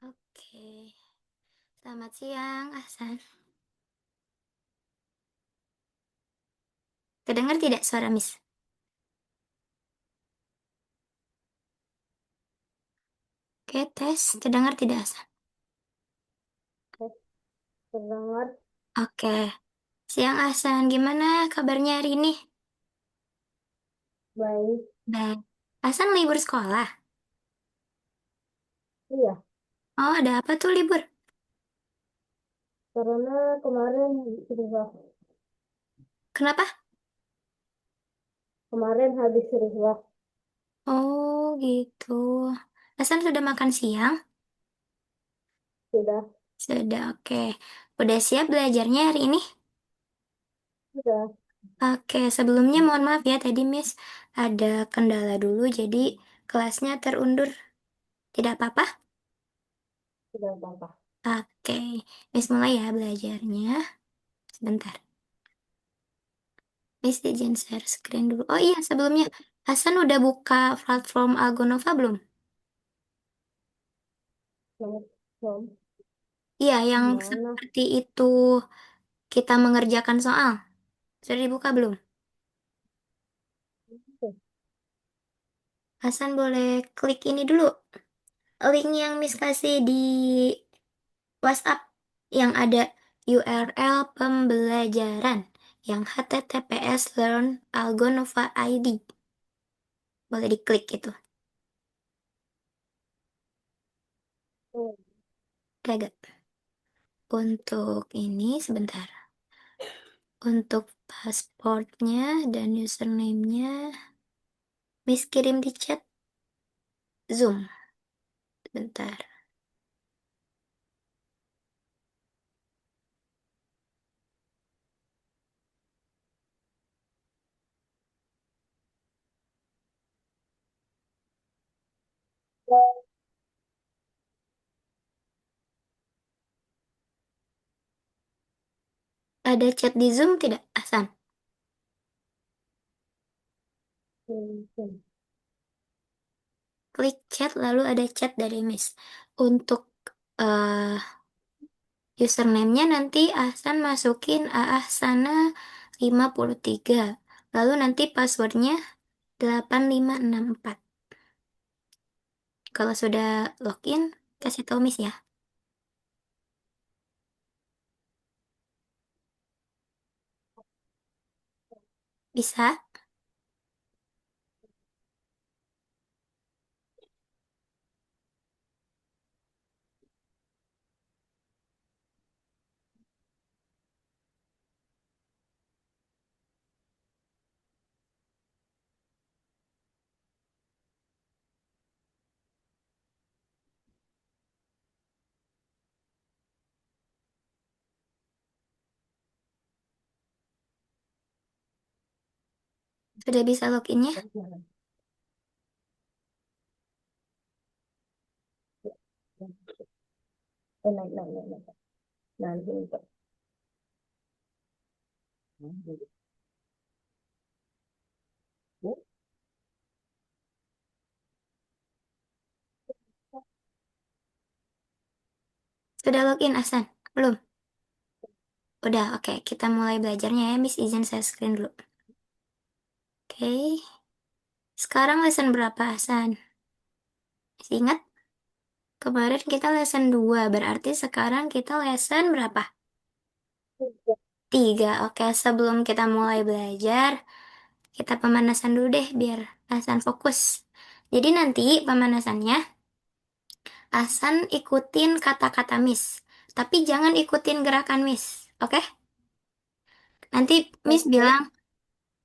Oke, selamat siang, Ahsan. Kedengar tidak suara Miss? Oke, tes. Terdengar tidak, Ahsan? Terdengar Oke, siang Ahsan. Gimana kabarnya hari ini? baik. Baik. Ahsan libur sekolah? Iya, Oh, ada apa tuh libur? karena kemarin riwah, Kenapa? kemarin habis riwah. Oh, gitu. Ahsan sudah makan siang? Sudah, Sudah, oke. Udah siap belajarnya hari ini? sudah, Oke, sebelumnya mohon maaf ya tadi Miss ada kendala dulu jadi kelasnya terundur. Tidak apa-apa? sudah apa? Oke, Miss mulai ya belajarnya. Sebentar. Miss izin share screen dulu. Oh iya, sebelumnya Hasan udah buka platform Algonova belum? Selamat malam. Iya, yang Mana? seperti itu kita mengerjakan soal. Sudah dibuka belum? Hasan boleh klik ini dulu. Link yang Miss kasih di WhatsApp yang ada URL pembelajaran yang https learn algonova ID. Boleh diklik itu. Oh, Gak. Untuk ini sebentar. Untuk pasportnya dan username-nya, Miss kirim di chat Zoom. Bentar. Ada chat di Zoom tidak, Hasan? hmm. Klik chat lalu ada chat dari Miss. Untuk eh username-nya nanti Ahsan masukin aahsana53. Lalu nanti passwordnya 8564. Kalau sudah login, kasih tahu Miss ya. Bisa? Sudah bisa loginnya? Naik, naik, naik, naik. Nah, di sini, Pak. Sudah login, Ahsan? Belum? Udah, oke. Kita mulai belajarnya ya. Miss izin saya screen dulu. Oke. Sekarang lesson berapa, Hasan? Masih ingat? Kemarin kita lesson 2, berarti sekarang kita lesson berapa? 3. Oke, sebelum kita mulai belajar, kita pemanasan dulu deh biar Hasan fokus. Jadi nanti pemanasannya, Hasan ikutin kata-kata Miss. Tapi jangan ikutin gerakan Miss. Oke? Nanti Miss Oke, bilang,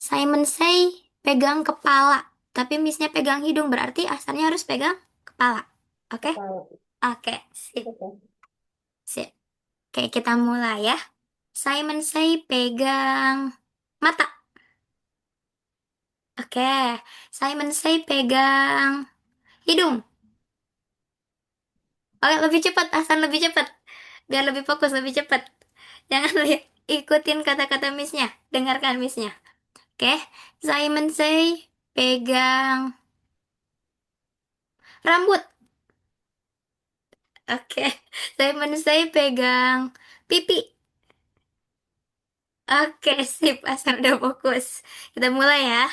Simon say pegang kepala. Tapi Missnya pegang hidung, berarti Hasannya harus pegang kepala. Oke? kepala. Oke, sip. Oke. Sip. Oke, kita mulai ya. Simon say pegang mata. Oke, Simon say pegang hidung. Oke, lebih cepat, Hasan lebih cepat. Biar lebih fokus, lebih cepat. Jangan lihat, ikutin kata-kata Missnya. Dengarkan Missnya. Oke, Simon say pegang rambut. Oke, saya pegang pipi. Oke, sip, asal udah fokus. Kita mulai ya.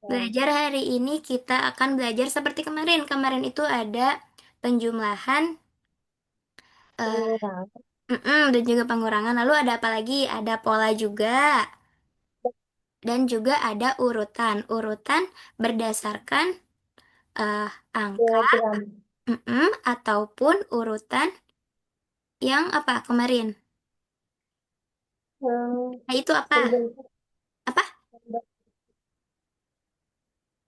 Nah, Belajar hari ini kita akan belajar seperti kemarin. Kemarin itu ada penjumlahan, eh, pengurangan dan juga pengurangan. Lalu ada apa lagi? Ada pola juga. Dan juga ada urutan. Urutan berdasarkan eh, angka, diagram ataupun urutan yang apa kemarin? yang Nah, itu apa? berbentuk Apa?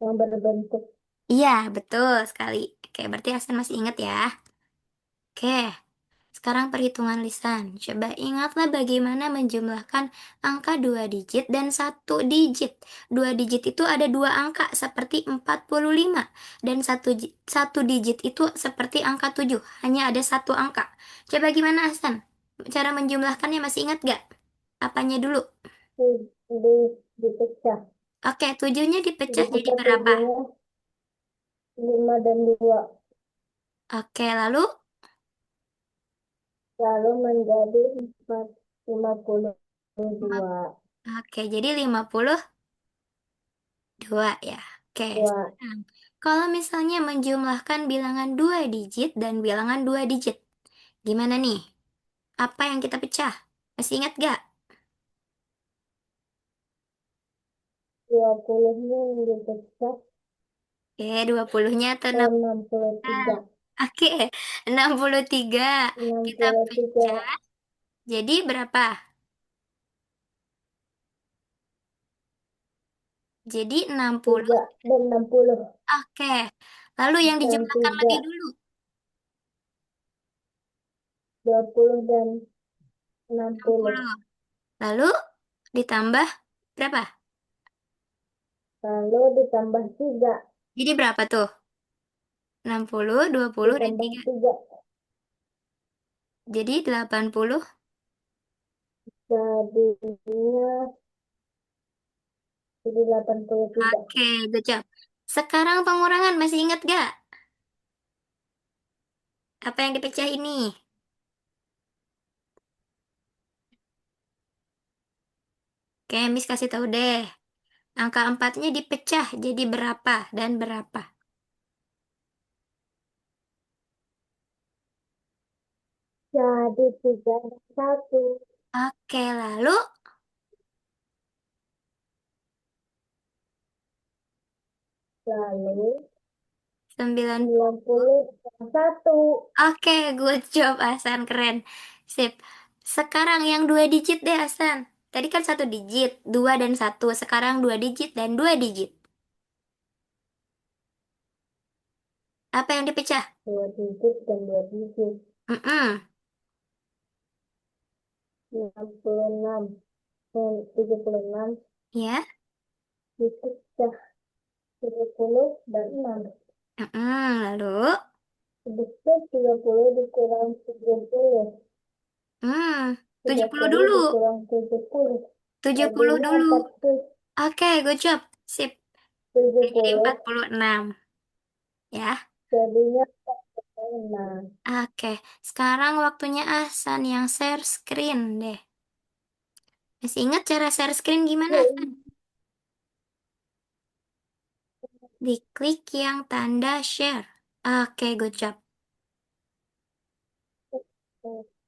yang berbentuk Iya, betul sekali. Oke, berarti Hasan masih ingat ya. Oke, sekarang perhitungan lisan. Coba ingatlah bagaimana menjumlahkan angka dua digit dan satu digit. Dua digit itu ada dua angka seperti 45. Dan satu digit itu seperti angka 7. Hanya ada satu angka. Coba gimana Hasan? Cara menjumlahkannya masih ingat gak? Apanya dulu? dipecah. Oke, tujuhnya Jadi dipecah jadi kita berapa? tujuhnya 5 dan 2, Oke, lalu? lalu menjadi 52. Oke, jadi 52 ya. Oke, Dua, sekarang. Kalau misalnya menjumlahkan bilangan 2 digit dan bilangan 2 digit, gimana nih? Apa yang kita pecah? Masih ingat gak? 20-nya dipecah Oke, 20-nya atau ke 6? 63. Oke, 63. enam Kita puluh tiga pecah jadi berapa? Jadi 60. tiga dan 60 Oke. Lalu yang dan dijumlahkan tiga lagi dulu. 20 dan enam 60. puluh Lalu ditambah berapa? Lalu ditambah 3, Jadi berapa tuh? 60, 20 dan ditambah 3. 3 Jadi 80. jadinya jadi 83. Oke, good job. Sekarang pengurangan masih ingat gak? Apa yang dipecah ini? Oke, Miss kasih tahu deh. Angka empatnya dipecah jadi berapa dan berapa? Jadi 3 dan 1. Oke, lalu Lalu 90. 90 dan 1. Oke, good job Hasan, keren. Sip. Sekarang yang dua digit deh Hasan. Tadi kan satu digit, dua dan satu. Sekarang dua digit dan dua digit. Apa yang dipecah? 2 digit dan 2 digit. Mm-mm. 66 dan 76 Ya. dipecah 70 dan 6. Mm-mm. Lalu, Sedikit 30 dikurang 70. hmm, tiga 70 puluh dulu. dikurang 70. 70 Jadinya dulu. 40. Oke, good job. Sip. tujuh Jadi puluh 46. Ya. Jadinya 46. Oke. Sekarang waktunya Ahsan yang share screen deh. Masih ingat cara share screen gimana, Ahsan? Diklik yang tanda share. Oke, good job.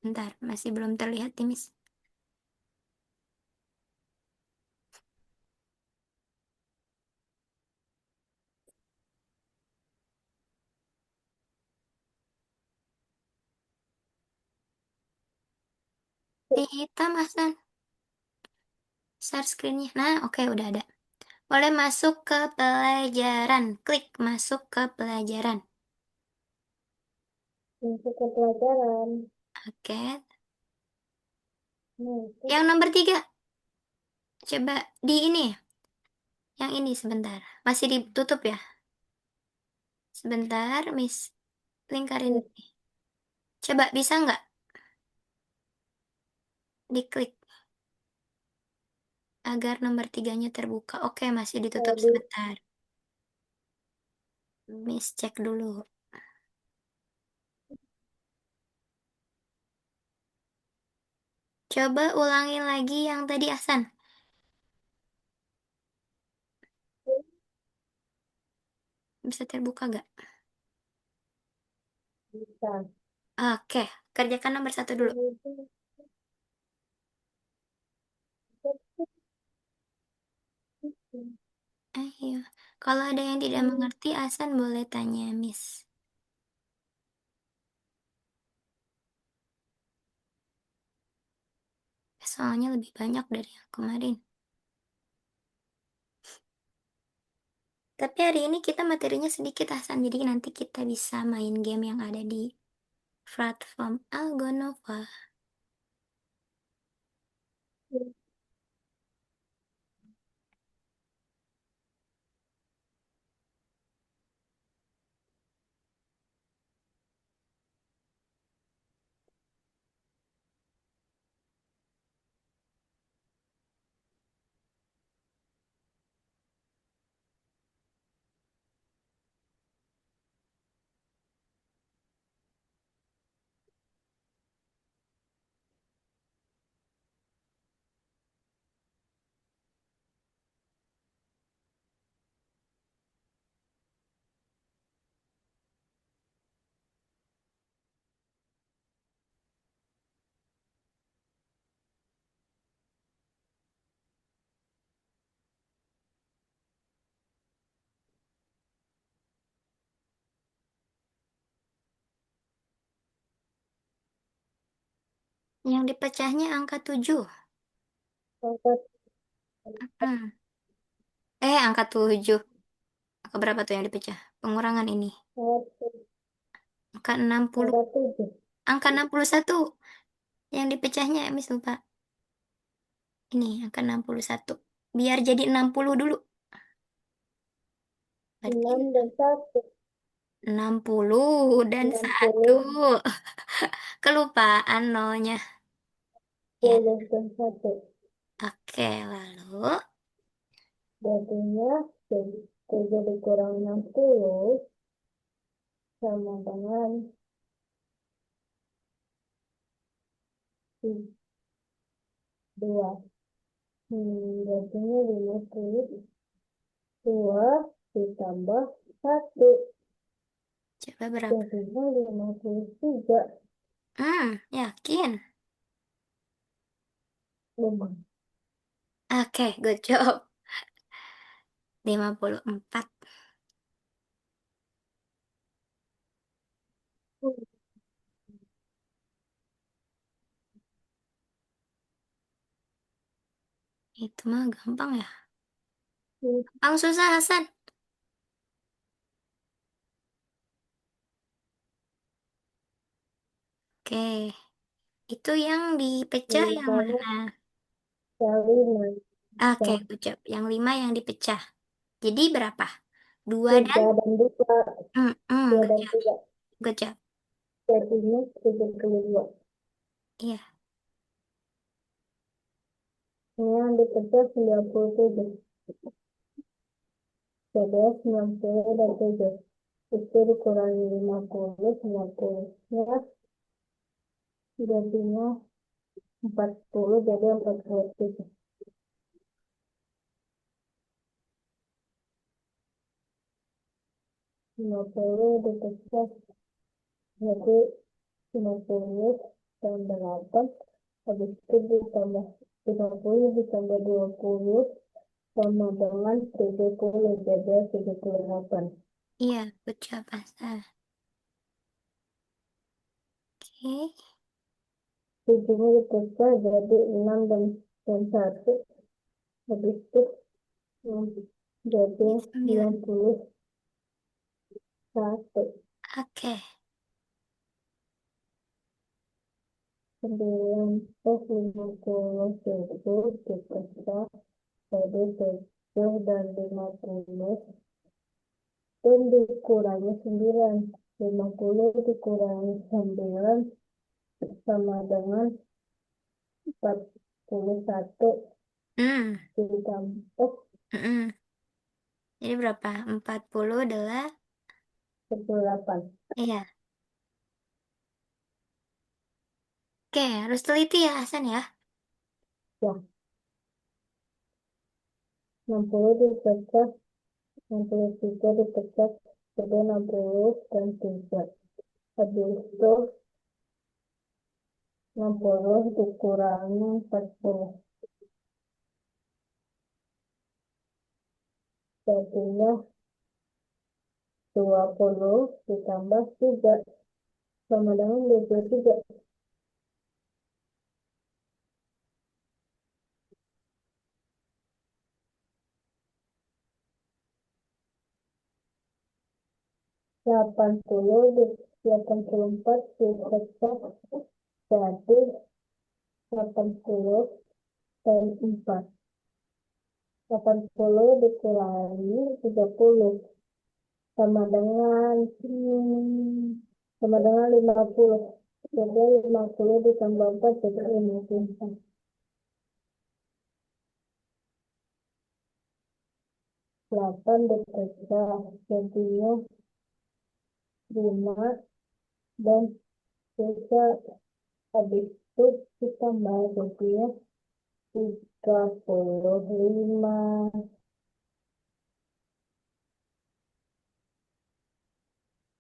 Bentar, masih belum terlihat nih, Miss. Di hitam, Ahsan. Share screen-nya. Nah, oke, udah ada. Boleh masuk ke pelajaran. Klik masuk ke pelajaran. Untuk ke pelajaran. Oke. Nah, itu Yang nomor 3. Coba di ini. Yang ini sebentar. Masih ditutup ya? Sebentar, Miss. Lingkarin. Coba bisa nggak diklik agar nomor tiganya terbuka? Oke, masih ditutup tadi sebentar. Miss cek dulu. Coba ulangin lagi yang tadi Hasan. Bisa terbuka gak? Bisa. Oke, kerjakan nomor satu dulu. Ayo. Kalau ada yang tidak mengerti, Hasan boleh tanya Miss. Soalnya lebih banyak dari yang kemarin. Tapi hari ini kita materinya sedikit, Hasan. Jadi nanti kita bisa main game yang ada di platform Algonova. Yang dipecahnya angka 7. Angkat Hmm. Angka 7. Angka berapa tuh yang dipecah? Pengurangan ini. Angka 60. angkat 7. Angka 61. Yang dipecahnya, Miss lupa. Ini angka 61. Biar jadi 60 dulu. Berarti 6 dan 1. 60 dan satu. 60, Kelupaan nolnya. Ya. 10 dan 1. Oke, lalu. Jadinya 7 dikurang 60 sama dengan 2. Jadinya 52 ditambah 1. Coba berapa? Jadinya 53. Yakin. Lima. Oke, good job. 54. Itu mah gampang ya. Gampang susah, Hasan. Oke, itu yang dipecah yang 5 mana? kali 6. Oke, good job. Yang 5 yang dipecah. Jadi berapa? 2 dan 3 dan 2. 2 good dan job. 3. Good job. Jadinya 72. Iya. Ini yang dipecah 97. Jadi 90 dan 7. Itu dikurangi 50, 90. Ya, jadinya 40, jadi 47. 50 dipecah jadi 50 tambah 8. Habis itu ditambah 50 ditambah 20 sama dengan 70, jadi 78. Iya, good job, Hasan. Oke. 7 dipecah jadi 6 dan 1. Habis itu jadi 9. 91. Oke. 50 dipecah jadi 7 dan 50 dan dikurangi 9. 50 dikurangi 9 sama dengan 41 Hmm. ditambah Mm-mm. Jadi berapa? 40 adalah 48. iya. Oke, harus teliti ya, Hasan ya. Ya, 60 dipecah, 63 dipecah jadi 60 dan 3. Habis itu 60 dikurangi 40. Jadinya 20 ditambah 3 sama dengan 23. 80 di 84 dipecah jadi 80 dan 4. 80 dikurangi 30 sama dengan sama dengan 50. Jadi 50 ditambah 4 jadi 54. 8 dipecah jadinya 5 dan 3. Habis itu ditambah jadinya 35.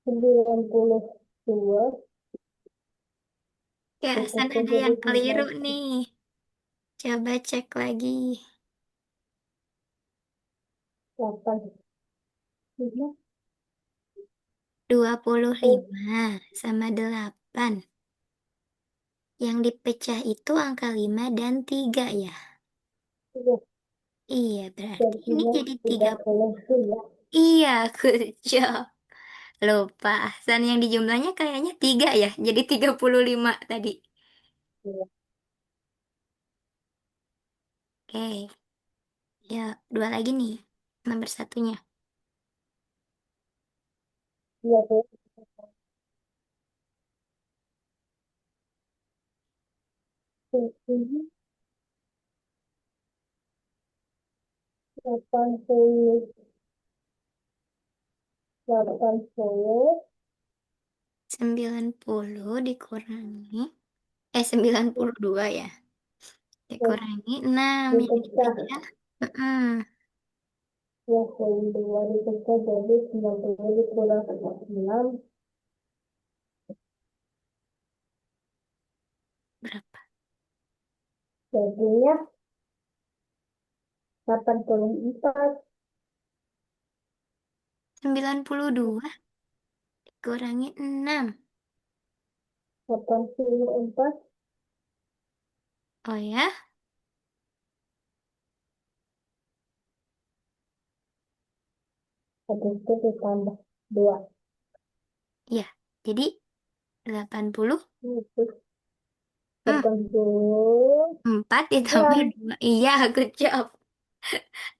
92 Ya, Hasan dipecah ada jadi yang keliru 19. nih. Coba cek lagi. 8 lima. Oh, 25 sama 8. Yang dipecah itu angka 5 dan 3 ya. iya, Iya, berarti ini jadinya jadi 30. 32. Iya, good job. Lupa, Hasan yang di jumlahnya kayaknya 3 ya. Jadi 35 tadi. Iya, Oke, ya dua lagi nih. Nomor satunya. iya tuh. Ini 80, 80 90 dikurangi. 92 ya. Dikurangi 6 yang dipecah. dipecah. Mm-mm. 22 dipecah jadi 90 dikurangi 6 Berapa? jadinya 84. 92 dikurangi 6. 84 Oh ya? habis itu ditambah 2. Iya. Jadi 80. Itu 84 4 ditambah 2. Iya, good job.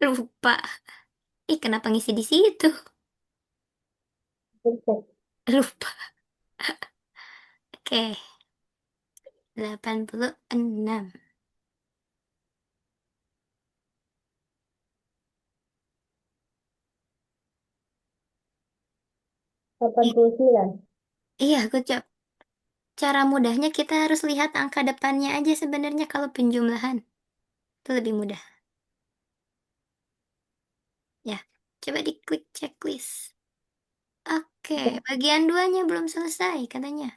Lupa. Ih, kenapa ngisi di situ? persen. Lupa. Oke, 86. 89. Iya, good job. Cara mudahnya kita harus lihat angka depannya aja sebenarnya kalau penjumlahan. Itu lebih mudah. Ya, coba diklik checklist. Oke, bagian duanya belum selesai katanya.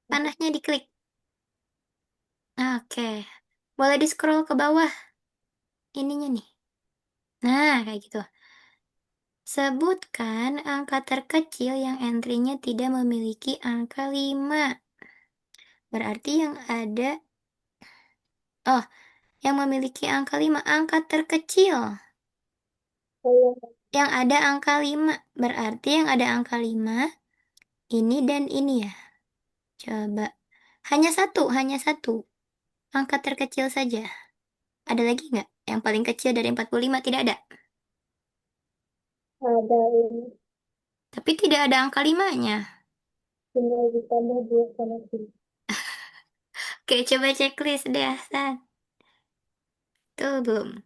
Panahnya diklik. Oke, boleh di scroll ke bawah ininya nih. Nah, kayak gitu. Sebutkan angka terkecil yang entry-nya tidak memiliki angka 5. Berarti yang ada, oh, yang memiliki angka 5, angka terkecil. Kalau Yang ada angka 5, berarti yang ada angka 5, ini dan ini ya. Coba. Hanya satu. Angka terkecil saja. Ada lagi nggak? Yang paling kecil dari 45 tidak ada. ada ini Tapi tidak ada angka 5-nya. tinggal ditambah 2 sama 3. Oke, coba checklist deh, Hasan. Tuh, belum.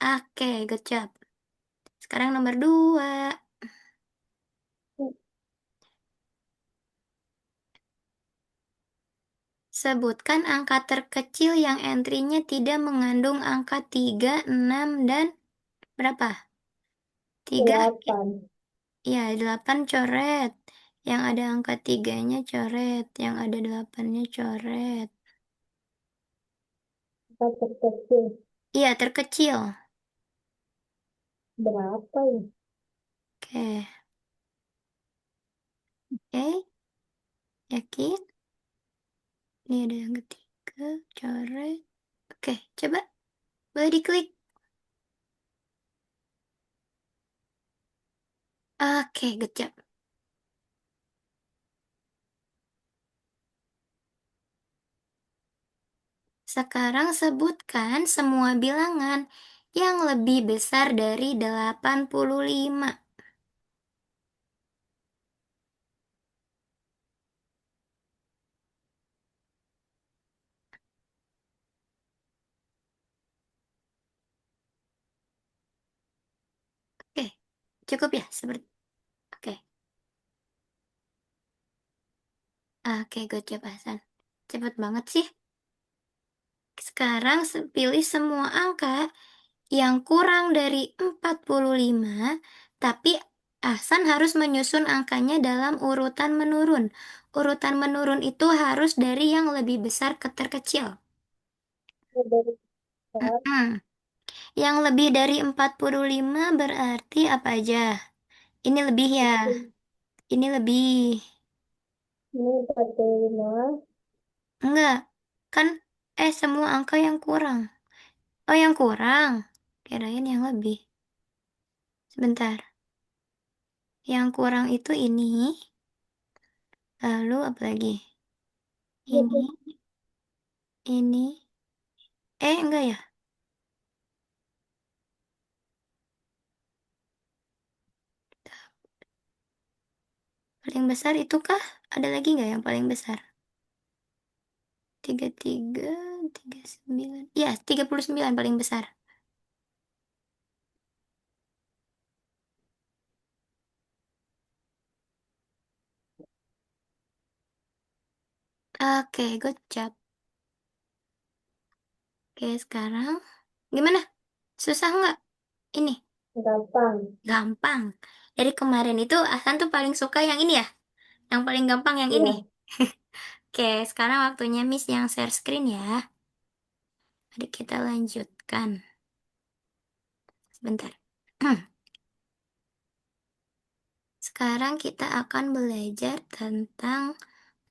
Oke, good job. Sekarang nomor 2. Sebutkan angka terkecil yang entry-nya tidak mengandung angka 3, 6, dan berapa? 3, Delapan. ya 8 coret. Yang ada angka 3-nya coret. Yang ada 8-nya coret. Angka terkecil. Iya, terkecil. Berapa ya? Oke, oke, yakin? Ini ada yang ketiga, coret. Oke, coba. Boleh diklik. Oke, good job. Sekarang sebutkan semua bilangan yang lebih besar dari 85. Oke, cukup ya? Seperti Oke, oke, good job, Hasan. Cepet banget sih. Sekarang pilih semua angka yang kurang dari 45, tapi Ahsan harus menyusun angkanya dalam urutan menurun. Urutan menurun itu harus dari yang lebih besar ke terkecil. Dari besar. Mm-mm. Yang lebih dari 45 berarti apa aja? Ini lebih ya, Itu. ini lebih. Ini 45. Enggak, kan semua angka yang kurang. Oh, yang kurang. Kirain yang lebih. Sebentar. Yang kurang itu ini, lalu apa lagi? Itu. Ini. Enggak ya. Paling besar itu kah? Ada lagi nggak yang paling besar? 33, 39. Ya, 39 paling besar. Oke, good job. Oke, sekarang gimana? Susah nggak? Ini Gampang. gampang. Dari kemarin itu Ahsan tuh paling suka yang ini ya. Yang paling gampang yang ini. Ya. Oke, sekarang waktunya Miss yang share screen ya. Mari kita lanjutkan. Sebentar. Sekarang kita akan belajar tentang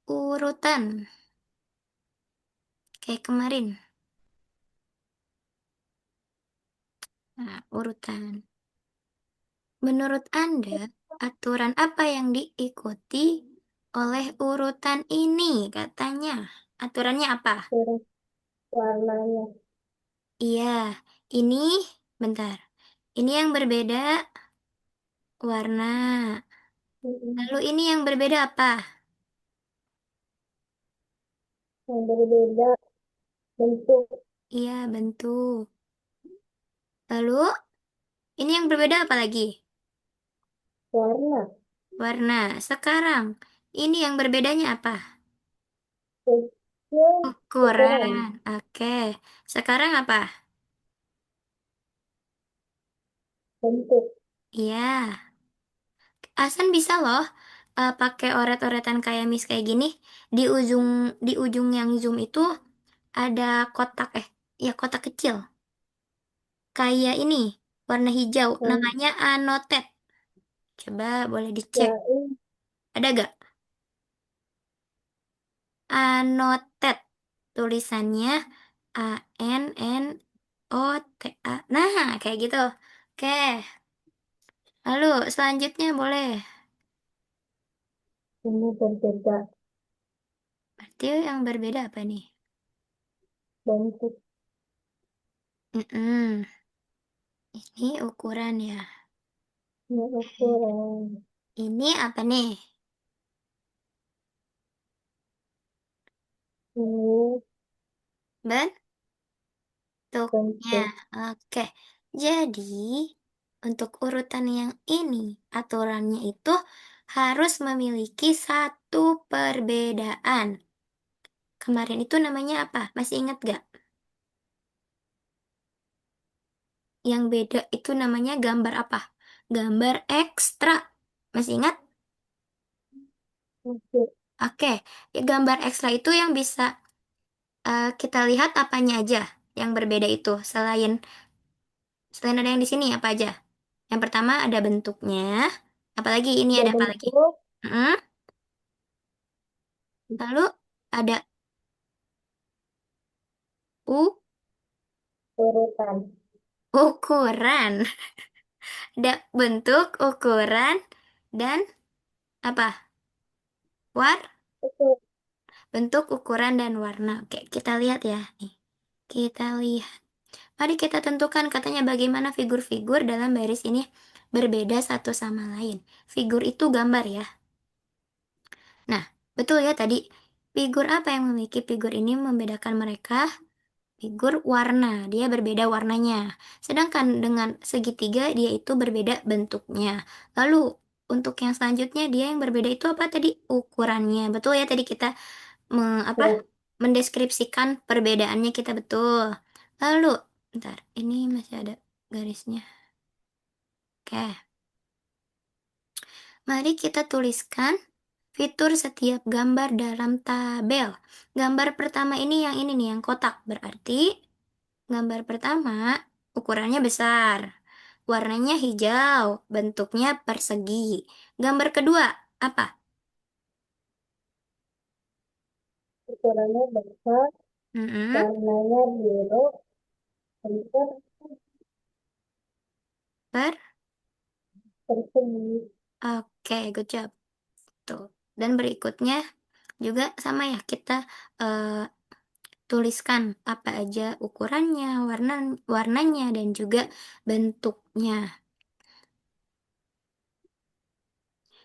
urutan. Kayak kemarin. Nah, urutan. Menurut Anda, aturan apa yang diikuti oleh urutan ini? Katanya. Aturannya apa? Terus warnanya. Iya, ini, bentar. Ini yang berbeda warna. Lalu Mm-mm. ini yang berbeda apa? Yang berbeda bentuk Iya, bentuk. Lalu, ini yang berbeda apa lagi? warna. Warna. Sekarang, ini yang berbedanya apa? Kecil. Ukuran. Ukuran. Oke. Sekarang apa? Bentuk. Iya. Asan bisa loh pakai oret-oretan kayak Miss kayak gini. Di ujung di ujung yang zoom itu ada kotak ya kotak kecil. Kayak ini, warna hijau. Yang Namanya anotet. Coba boleh dicek. ya ini Ada gak? Anotet. Tulisannya ANNOTA. Nah, kayak gitu. Oke. Lalu selanjutnya boleh. ini berbeda Berarti yang berbeda apa nih? bentuk. Mm-mm. Ini ukuran ya. Ini ukuran. Ini apa nih? Ini Bentuknya. bentuk. Oke. Jadi, untuk urutan yang ini, aturannya itu harus memiliki satu perbedaan. kemarin itu namanya apa? Masih ingat gak? Yang beda itu namanya gambar apa? Gambar ekstra. Masih ingat? Oke. Oke, ya, gambar ekstra itu yang bisa kita lihat apanya aja yang berbeda itu. Selain ada yang di sini apa aja? Yang pertama ada bentuknya. Apalagi ini Ada ada apa lagi? bentuk, Mm-mm. Lalu ada urutan. ukuran. Ada bentuk, ukuran, dan apa? Itu Bentuk, ukuran, dan warna. Oke, kita lihat ya. Nih, kita lihat. Mari kita tentukan katanya bagaimana figur-figur dalam baris ini berbeda satu sama lain. Figur itu gambar ya. Nah, betul ya tadi. Figur apa yang memiliki figur ini membedakan mereka? Figur warna, dia berbeda warnanya. Sedangkan dengan segitiga, dia itu berbeda bentuknya. Lalu, untuk yang selanjutnya, dia yang berbeda itu apa tadi? Ukurannya. Betul ya tadi kita apa? ya, Mendeskripsikan perbedaannya kita betul. Lalu, bentar, ini masih ada garisnya. Oke, mari kita tuliskan fitur setiap gambar dalam tabel. Gambar pertama ini yang ini nih, yang kotak. Berarti gambar pertama ukurannya besar, warnanya hijau, bentuknya persegi. Gambar kedua apa? ukurannya besar, Mm-mm. warnanya biru, bentuk Per? persegi. Oke, good job. Tuh. Dan berikutnya juga sama ya, kita eh, tuliskan apa aja ukurannya, warnanya, dan juga bentuknya.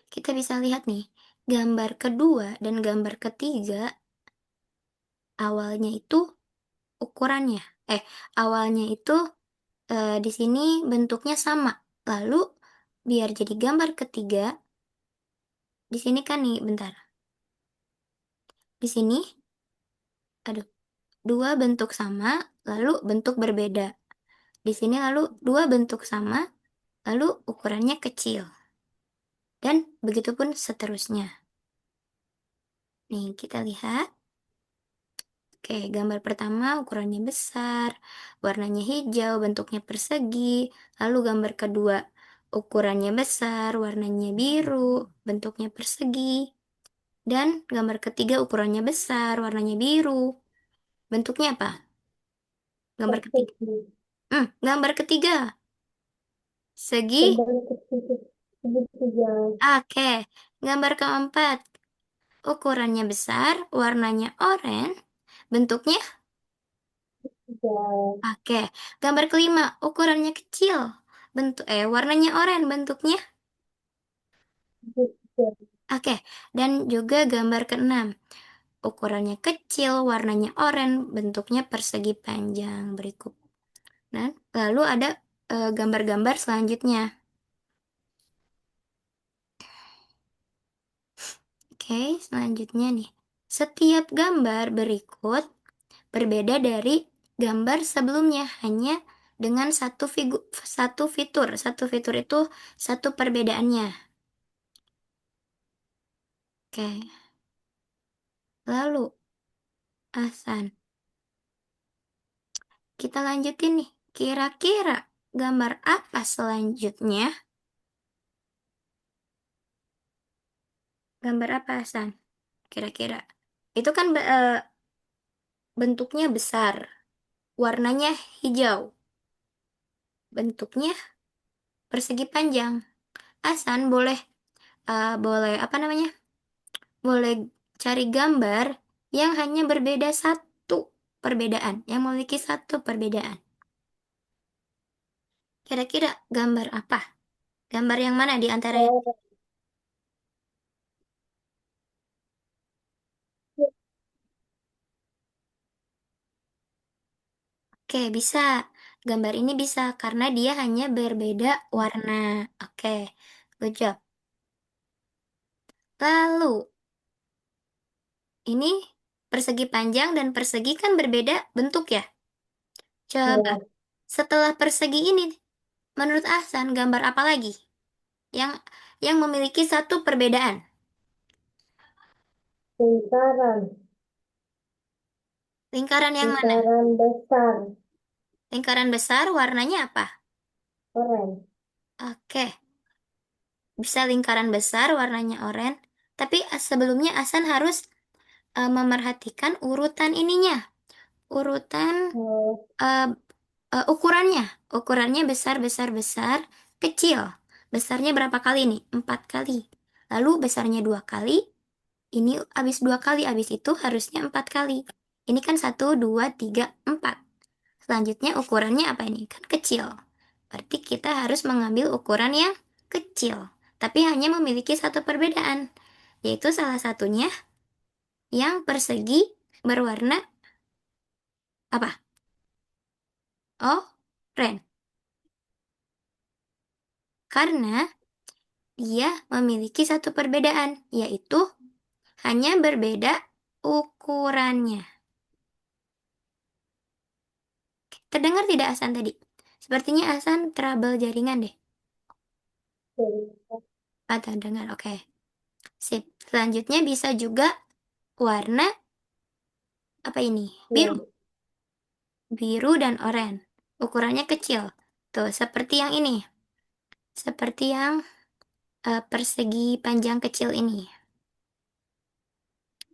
Kita bisa lihat nih, gambar kedua dan gambar ketiga awalnya itu ukurannya. Eh, awalnya itu di sini bentuknya sama. Lalu biar jadi gambar ketiga, di sini kan nih, bentar. Di sini, aduh, dua bentuk sama, lalu bentuk berbeda. Di sini lalu dua bentuk sama, lalu ukurannya kecil. Dan begitupun seterusnya. Nih, kita lihat. Oke, gambar pertama ukurannya besar, warnanya hijau, bentuknya persegi. Lalu gambar kedua ukurannya besar, warnanya biru, bentuknya persegi. Dan gambar ketiga ukurannya besar, warnanya biru. Bentuknya apa? Gambar ketiga. Persegi. Gambar ketiga. Segi. Gambar ketiga, segitiga, Oke. Gambar keempat. Ukurannya besar, warnanya oranye, bentuknya. tiga, Oke. Gambar kelima. Ukurannya kecil. Warnanya oranye, bentuknya. segitiga. Oke. Dan juga gambar keenam. Ukurannya kecil, warnanya oranye, bentuknya persegi panjang berikut. Dan lalu ada gambar-gambar selanjutnya. Oke, selanjutnya nih. Setiap gambar berikut berbeda dari gambar sebelumnya hanya dengan satu fitur. Satu fitur itu satu perbedaannya. Oke, lalu Hasan, kita lanjutin nih. Kira-kira gambar apa selanjutnya? Gambar apa Hasan? Kira-kira. Itu kan bentuknya besar, warnanya hijau, bentuknya persegi panjang. Hasan boleh apa namanya? Boleh cari gambar yang hanya berbeda satu perbedaan, yang memiliki satu perbedaan. Kira-kira gambar apa? Gambar yang mana di antara yang... Oh, Oke, bisa. Gambar ini bisa karena dia hanya berbeda warna. Oke, good job. Lalu, ini Persegi panjang dan persegi kan berbeda bentuk ya. Coba, Ya, setelah persegi ini, menurut Ahsan, gambar apa lagi yang memiliki satu perbedaan? lingkaran, Lingkaran yang mana? lingkaran besar, Lingkaran besar warnanya apa? oranye. Oke, bisa lingkaran besar warnanya oranye. Tapi sebelumnya Ahsan harus memerhatikan urutan ininya. Urutan Oh, eh, ukurannya. Ukurannya besar, besar, besar, kecil. Besarnya berapa kali nih? 4 kali. Lalu besarnya 2 kali. Ini habis 2 kali, habis itu harusnya 4 kali. Ini kan 1, 2, 3, 4. Selanjutnya ukurannya apa ini? Kan kecil. Berarti kita harus mengambil ukuran yang kecil. Tapi hanya memiliki satu perbedaan. Yaitu salah satunya yang persegi berwarna apa? Oh, oranye. Karena dia memiliki satu perbedaan, yaitu hanya berbeda ukurannya. Terdengar tidak Hasan tadi? Sepertinya Hasan trouble jaringan deh. jadi, Ah, terdengar, oke. Sip. Selanjutnya bisa juga warna apa ini? Biru. ya, Biru dan oranye. Ukurannya kecil. Tuh, seperti yang ini. Seperti yang persegi panjang kecil ini.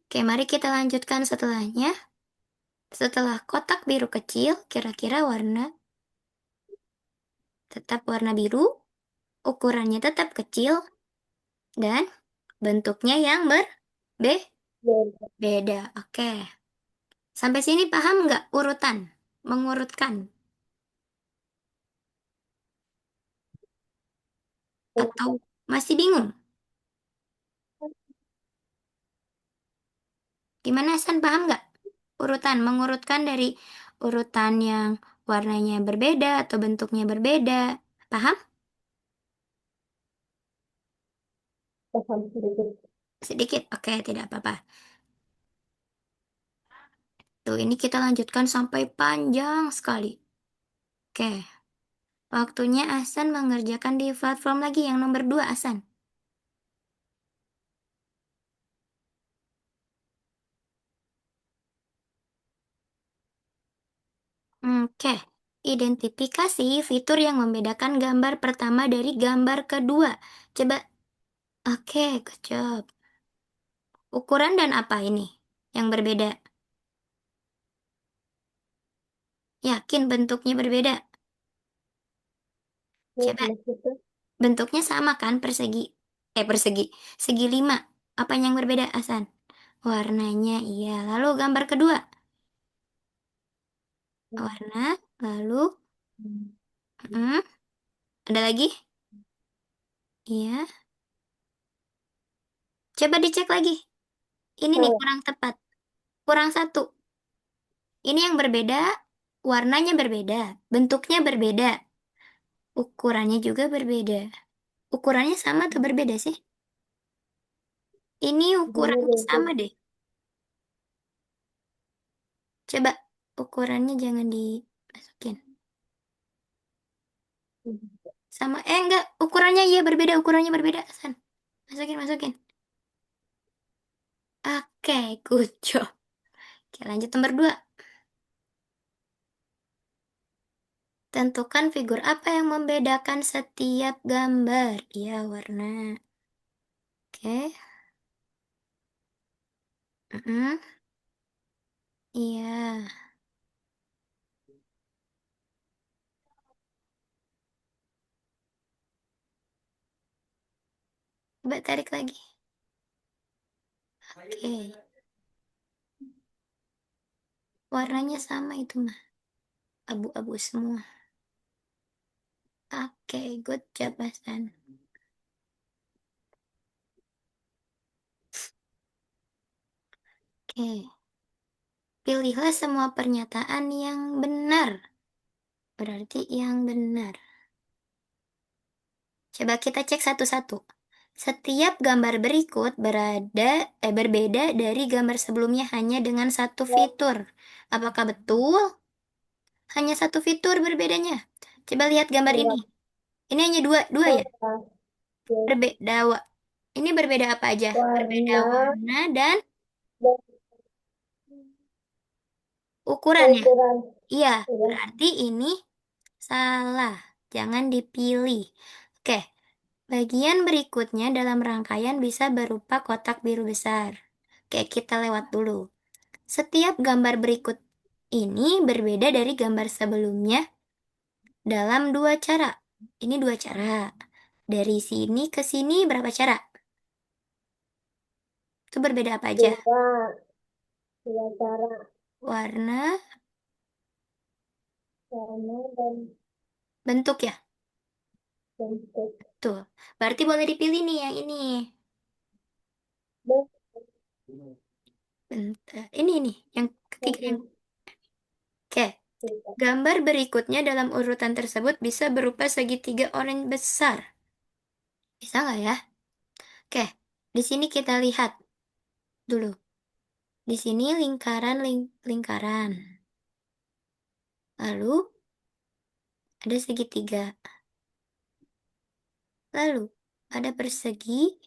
Oke, mari kita lanjutkan setelahnya. Setelah kotak biru kecil, kira-kira warna tetap warna biru, ukurannya tetap kecil, dan bentuknya yang beda. berbeda. Oke. Sampai sini paham nggak urutan? Mengurutkan. Atau masih bingung? Gimana, San? Paham nggak? Urutan, mengurutkan dari urutan yang warnanya berbeda atau bentuknya berbeda. Paham? Paham sedikit. Sedikit. Oke, tidak apa-apa. Tuh, ini kita lanjutkan sampai panjang sekali. Oke. Waktunya Asan mengerjakan di platform lagi yang nomor 2, Asan. Oke. Identifikasi fitur yang membedakan gambar pertama dari gambar kedua. Coba. Oke, good job. Ukuran dan apa ini yang berbeda? Yakin bentuknya berbeda? Ya, Coba. maksudnya, Bentuknya sama kan persegi? Persegi. Segi 5. Apa yang berbeda, Asan? Warnanya, iya. Lalu gambar kedua. Warna. Lalu, mm, ada lagi? Iya. Coba dicek lagi. Ini nih oh, kurang tepat. Kurang satu. Ini yang berbeda. Warnanya berbeda. Bentuknya berbeda. Ukurannya juga berbeda. Ukurannya sama atau berbeda sih? Ini sebenarnya ukurannya beda. sama deh. Coba ukurannya jangan dimasukin. Sama, enggak, ukurannya iya berbeda, ukurannya berbeda, San. Masukin, masukin. Oke, good job. Oke, lanjut nomor 2. Tentukan figur apa yang membedakan setiap gambar. Iya, warna. Oke. Mm-mm. Iya. Coba tarik lagi. Oke. Warnanya sama itu mah. Abu-abu semua. Oke, good job, Hasan. Oke. Pilihlah semua pernyataan yang benar. Berarti yang benar. Coba kita cek satu-satu. Setiap gambar berikut berbeda dari gambar sebelumnya hanya dengan satu fitur. Apakah betul? Hanya satu fitur berbedanya. Coba lihat gambar ini. Enggak. Ini hanya dua, dua ya? Enggak. Ya. Berbeda. Ini berbeda apa aja? Berbeda Warna warna dan dan ukuran ya? ukuran. Iya, Ya. berarti ini salah. Jangan dipilih. Oke, bagian berikutnya dalam rangkaian bisa berupa kotak biru besar. Oke, kita lewat dulu. Setiap gambar berikut ini berbeda dari gambar sebelumnya dalam dua cara. Ini dua cara. Dari sini ke sini berapa cara? Itu berbeda apa aja? Dua. Dua cara. Warna, Warna dan bentuk ya? bentuk. Tuh. Berarti boleh dipilih nih yang ini. Bentar. Ini nih, yang ketiga. Yang... Bentuk. Oke. Gambar berikutnya dalam urutan tersebut bisa berupa segitiga oranye besar. Bisa nggak ya? Oke. Di sini kita lihat dulu. Di sini lingkaran lingkaran. Lalu ada segitiga. Lalu ada persegi.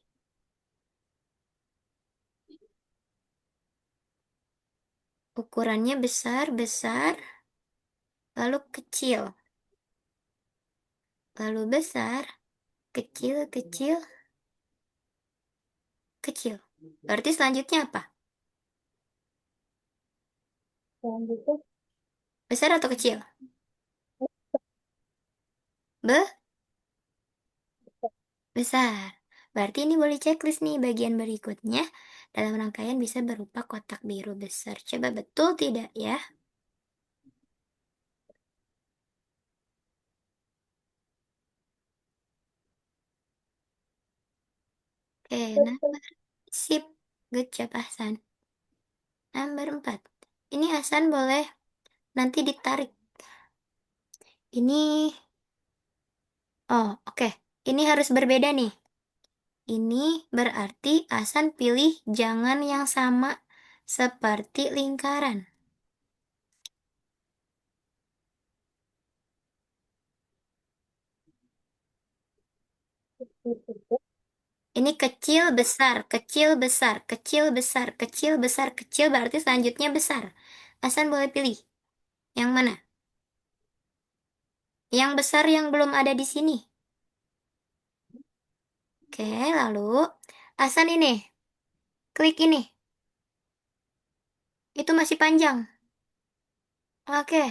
Ukurannya besar-besar, lalu kecil. Lalu besar, kecil-kecil, kecil. Berarti selanjutnya apa? Selanjutnya Besar atau kecil? Besar. Berarti ini boleh checklist nih bagian berikutnya. Dalam rangkaian bisa berupa kotak biru besar. Coba betul tidak ya? Oke, betul. nomor sip. Good job, Hasan. Nomor 4. Ini Hasan boleh nanti ditarik. Ini, oh oke. Ini harus berbeda nih. Ini berarti Hasan pilih jangan yang sama seperti lingkaran. Ini kecil, besar, kecil, besar, kecil, besar, kecil, besar, kecil, berarti selanjutnya besar. Hasan boleh pilih. Yang mana? Yang besar yang belum ada di sini. Oke, lalu Hasan ini, klik ini. Itu masih panjang. Oke,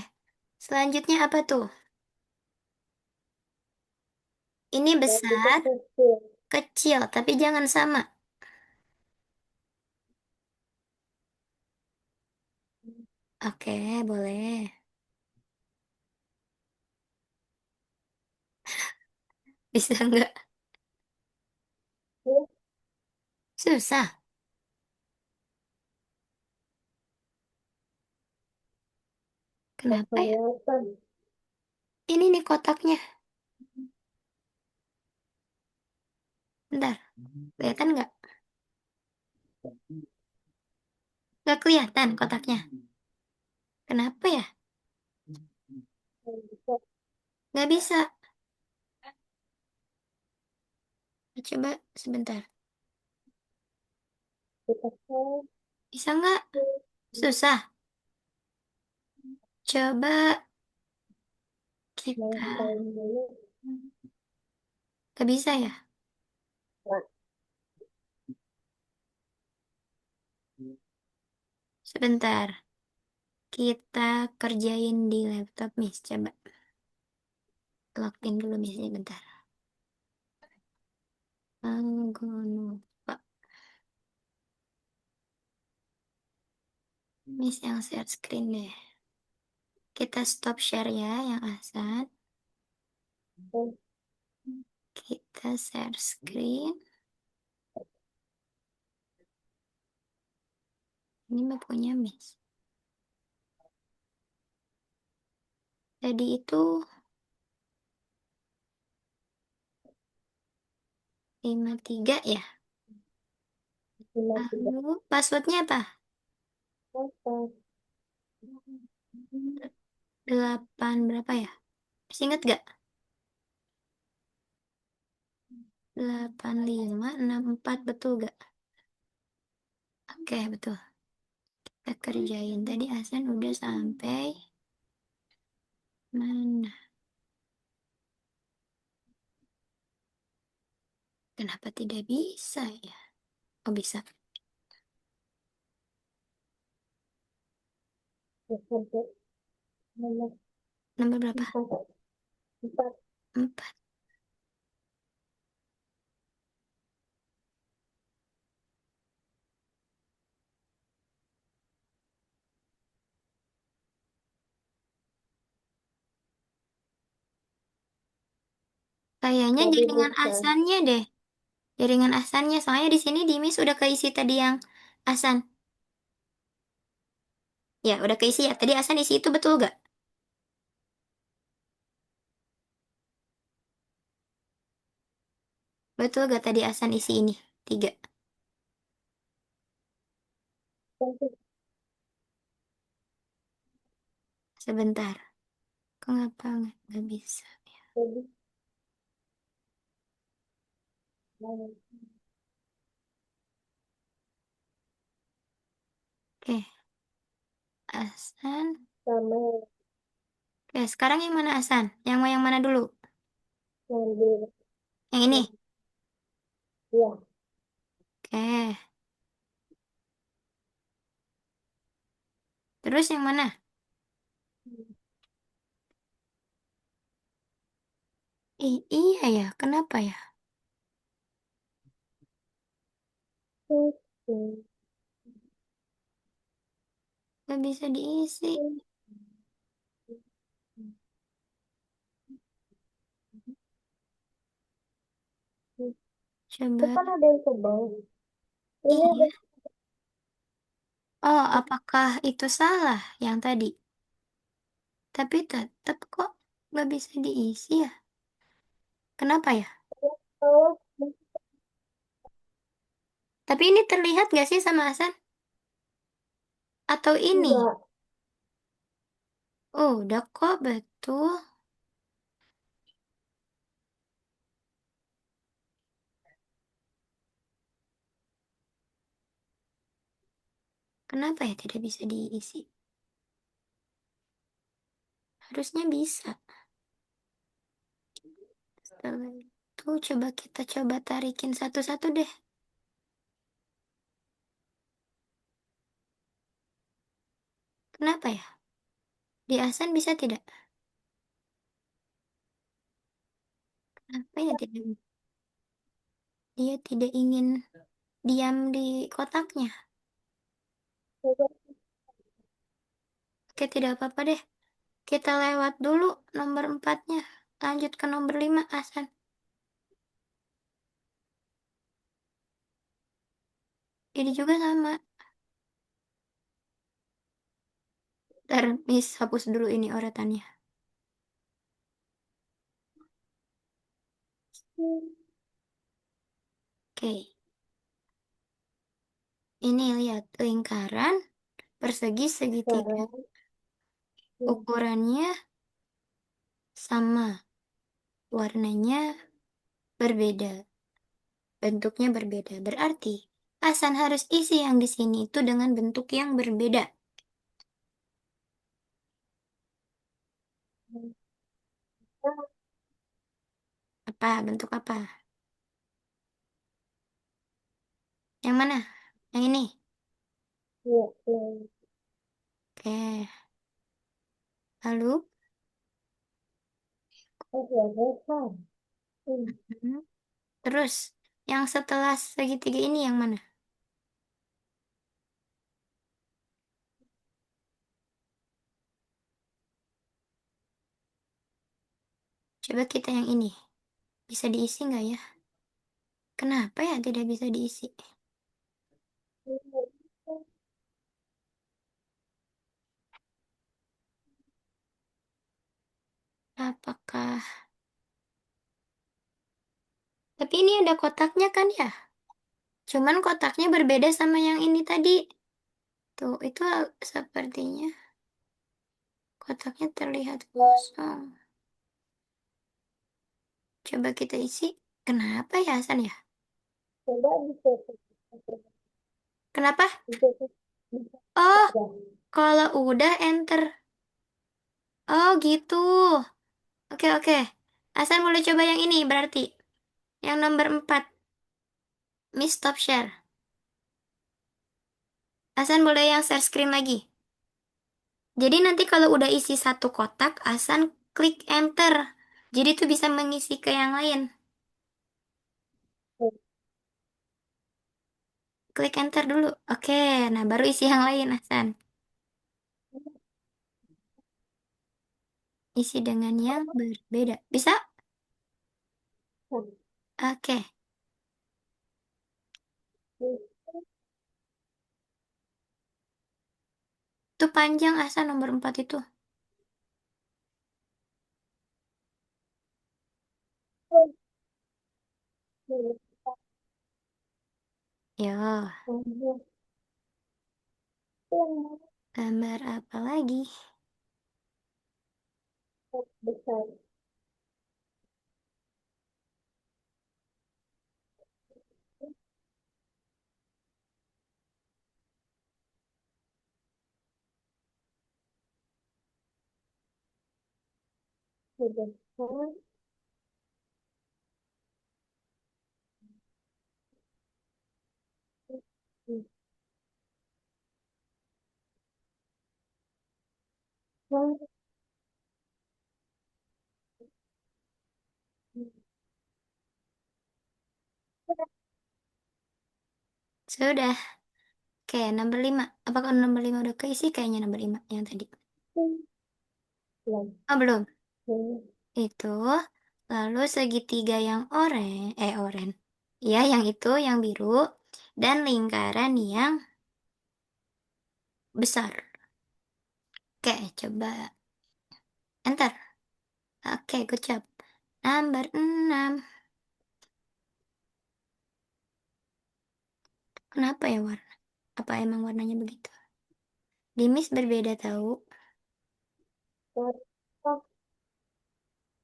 selanjutnya apa tuh? Ini Berarti itu besar, kecil. kecil, tapi jangan sama. Oke, boleh. Bisa nggak? Ya, Susah. nggak Kenapa ya? kelihatan. Ini nih kotaknya. Bentar, kelihatan nggak? Nggak kelihatan kotaknya. Kenapa ya? Yang bisa Nggak bisa. Coba sebentar. kita cek. Bisa nggak? Susah. Coba Nah, kita... kalau dulu. Nggak bisa ya? Nah, Sebentar. Kita kerjain di laptop, Miss. Coba login dulu, Miss. Bentar. Aku lupa. Miss yang share screen deh. Kita stop share ya, yang Ahsan. dan Kita share screen. Ini mah punya Miss. Tadi itu 53 ya. 53. Lalu passwordnya apa? Apa? 8 berapa ya? Masih ingat gak? 8564 betul gak? Oke, betul. Kita kerjain. Tadi Hasan udah sampai mana? Kenapa tidak bisa ya? Oh, bisa. Sampai nomor Nomor berapa? 4. 4. 4. Kayaknya Tadi jaringan bukan. Asannya deh. Jaringan Asannya. Soalnya di sini di Miss udah keisi tadi yang Asan. Ya, udah keisi ya. Tadi Asan isi itu betul gak? Betul gak tadi Asan isi ini? 3. Sebentar. Kenapa nggak bisa? Jadi, mau Oke, Asan. sama Oke, sekarang yang mana Asan? Yang mau yang mana dulu? ngambil. Yang ini. Nah, ya. Oke. Terus yang mana? Iya ya. Kenapa ya? Oke. Nggak bisa diisi. Itu Coba. kan ada yang tebal. Ini ada Iya. Oh, apakah itu salah yang tadi? Tapi tetap kok nggak bisa diisi ya? Kenapa ya? oh, Tapi ini terlihat nggak sih sama Hasan? Atau ini? enggak. Oh, udah kok betul. Kenapa ya tidak bisa diisi? Harusnya bisa. Setelah itu coba kita coba tarikin satu-satu deh. Kenapa ya? Di Hasan bisa tidak? Kenapa ya tidak? Dia tidak ingin diam di kotaknya. Coba Oke, tidak apa-apa deh. Kita lewat dulu nomor empatnya. Lanjut ke nomor 5, Hasan. Ini juga sama. Ntar Miss hapus dulu ini urutannya. Oke, ini lihat lingkaran persegi segitiga. sekarang. Ya. Ukurannya sama, warnanya berbeda, bentuknya berbeda. Berarti Hasan harus isi yang di sini itu dengan bentuk yang berbeda. Apa? Bentuk apa? Yang mana? Yang ini. Ya, ya. Oke. Lalu, Oh, ya, besar. hmm, terus yang setelah segitiga ini yang mana? Coba kita yang ini. Bisa diisi nggak ya? Kenapa ya tidak bisa diisi? Apakah Tapi ini ada kotaknya kan ya? Cuman kotaknya berbeda sama yang ini tadi. Tuh, itu sepertinya kotaknya terlihat kosong. Coba kita isi. Kenapa ya, Hasan ya? Coba dicek. Kenapa? Dicek. Dicek Oh, aja. kalau udah enter. Oh, gitu. Oke, oke. Hasan boleh coba yang ini berarti. Yang nomor 4. Miss Stop Share. Hasan boleh yang share screen lagi. Jadi nanti kalau udah isi satu kotak, Hasan klik enter. Jadi itu bisa mengisi ke yang lain. Klik enter dulu. Oke, nah baru isi yang lain, Hasan. Isi dengan yang berbeda. Bisa? Oke. Itu panjang, Hasan, nomor 4 itu. Yo, gambar apa lagi? Besar. Besar. Sudah. Oke, nomor 5. Apakah nomor 5 udah keisi? Kayaknya nomor 5 yang tadi. Oh, belum. Itu. Lalu segitiga yang oranye. Ya, yang itu, yang biru. Dan lingkaran yang besar. Oke, coba enter. Oke, good job. Nomor 6. Kenapa ya warna? Apa emang warnanya begitu? Di Miss berbeda tahu.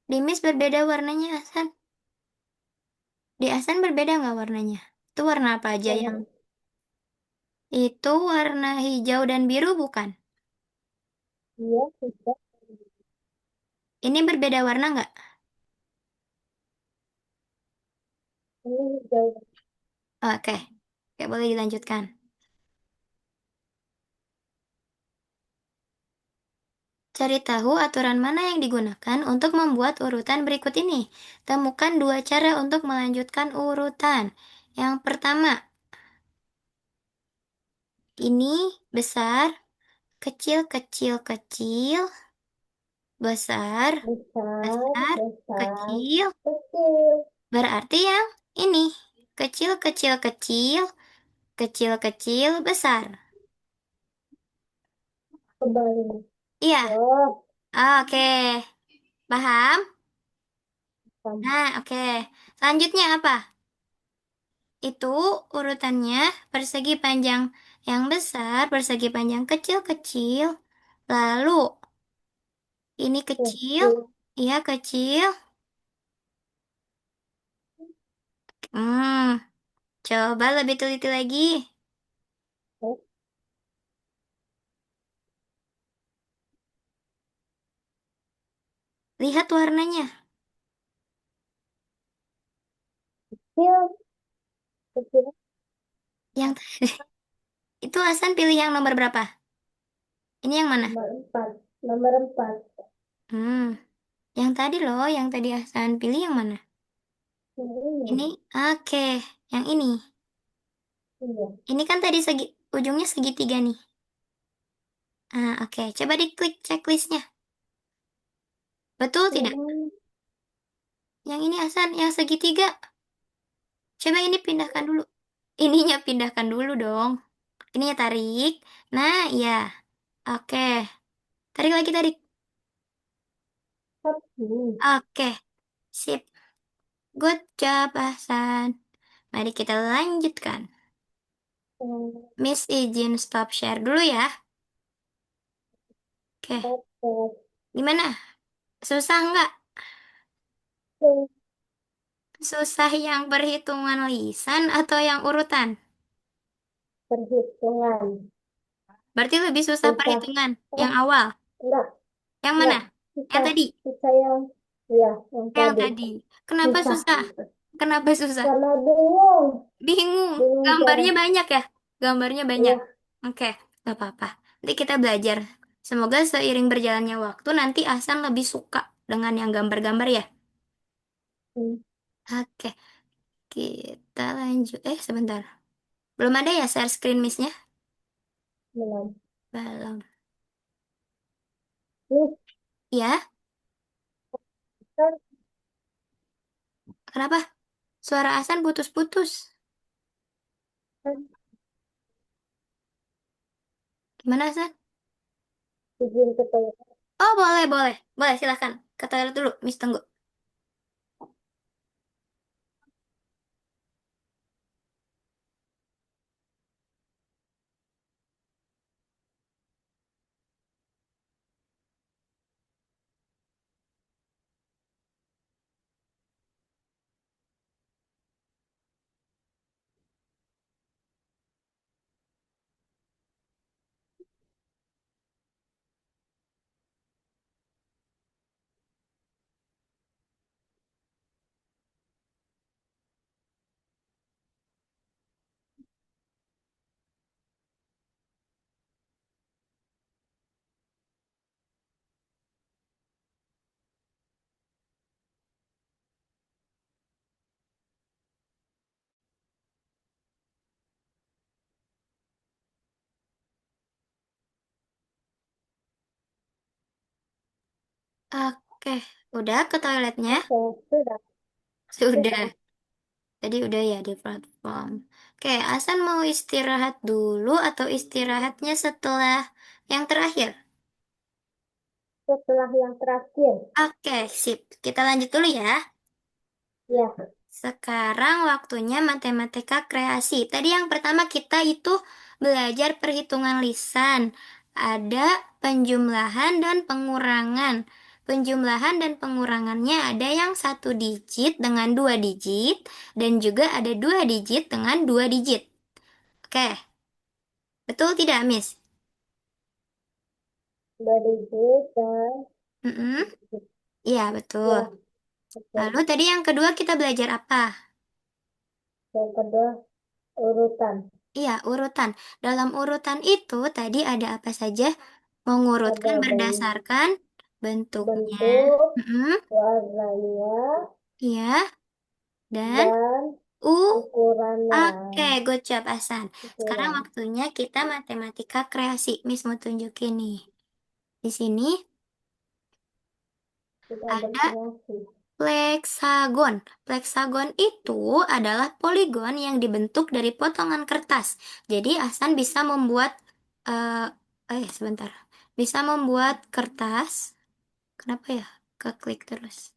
Di Miss berbeda warnanya, Hasan. Di Hasan berbeda nggak warnanya? Itu warna apa aja yang? Itu warna hijau dan biru bukan? Iya, sudah. Ini berbeda warna nggak? Ini jauh. Oke, oke boleh dilanjutkan. Cari tahu aturan mana yang digunakan untuk membuat urutan berikut ini. Temukan dua cara untuk melanjutkan urutan. Yang pertama, ini besar, kecil, kecil, kecil, besar, Besar, besar, besar, kecil. kecil. Berarti yang ini, kecil, kecil, kecil, kecil, kecil, besar. Kembali. Iya, Oh, oke. Paham? sama. Nah, oke. Selanjutnya apa? Itu urutannya persegi panjang yang besar, persegi panjang kecil-kecil. Lalu ini kecil, Kecil. iya kecil. Hmm, coba lebih teliti lagi. Oh, Lihat warnanya. kecil. Kecil. Yang itu Hasan pilih yang nomor berapa? Ini yang mana? Nomor 4. Nomor 4. Hmm, yang tadi loh, yang tadi Hasan pilih yang mana? Ini, Ini. oke, yang ini. Iya. Ini kan tadi ujungnya segitiga nih. Ah, oke. Coba diklik checklistnya. Betul tidak? Memang Yang ini Hasan, yang segitiga. Coba ini pindahkan dulu. Ininya pindahkan dulu dong. Ininya tarik. Nah, iya. Oke. Tarik lagi, tarik. satu. Oke. Sip. Good job, Hasan. Mari kita lanjutkan. Hmm, Miss izin stop share dulu ya. Oke, oke. gimana? Susah nggak? Hmm, Susah yang perhitungan lisan atau yang urutan? perhitungan. Berarti lebih susah Susah. perhitungan Oh, yang awal. enggak, Yang mana? enggak. Yang Susah. tadi? Susah yang, ya, yang Yang tadi. tadi. Kenapa Susah. susah? Kenapa susah? Karena bingung. Bingung. Bingung cara. Gambarnya banyak ya? Gambarnya banyak. Iya. Oke, nggak apa-apa. Nanti kita belajar. Semoga seiring berjalannya waktu nanti Ahsan lebih suka dengan yang gambar-gambar ya. Hmm, Oke, kita lanjut. Sebentar. Belum ada ya share screen miss-nya? belum. Belum. Nih, Ya, kan, kenapa? Suara Ahsan putus-putus. kan, Gimana Ahsan? izin ke toilet. Oh, boleh, boleh. Boleh, silakan. Ke toilet dulu, Miss tunggu. Oke, udah ke toiletnya? Oke, sudah. Sudah. Sudah. Tadi udah ya di platform. Oke, Asan mau istirahat dulu atau istirahatnya setelah yang terakhir? Setelah yang terakhir. Oke, sip. Kita lanjut dulu ya. Ya, Sekarang waktunya matematika kreasi. Tadi yang pertama kita itu belajar perhitungan lisan. Ada penjumlahan dan pengurangan. Penjumlahan dan pengurangannya ada yang satu digit dengan dua digit, dan juga ada dua digit dengan dua digit. Oke, betul tidak, Miss? dari B dan Mm-mm. Iya, betul. ya, Lalu betul. tadi yang kedua kita belajar apa? Yang kedua, urutan. Iya, urutan. Dalam urutan itu tadi ada apa saja? Mengurutkan Ada berdasarkan bentuknya. bentuk, Mm-mm. warnanya, Iya, dan dan U. ukurannya. Oke, good job, Asan. Sekarang Ukuran. waktunya kita matematika kreasi. Miss mau tunjukin nih. Di sini Kita ada berkreasi. pleksagon. Pleksagon itu adalah poligon yang dibentuk dari potongan kertas. Jadi Ahsan bisa membuat sebentar. Bisa membuat kertas. Kenapa ya? Keklik terus.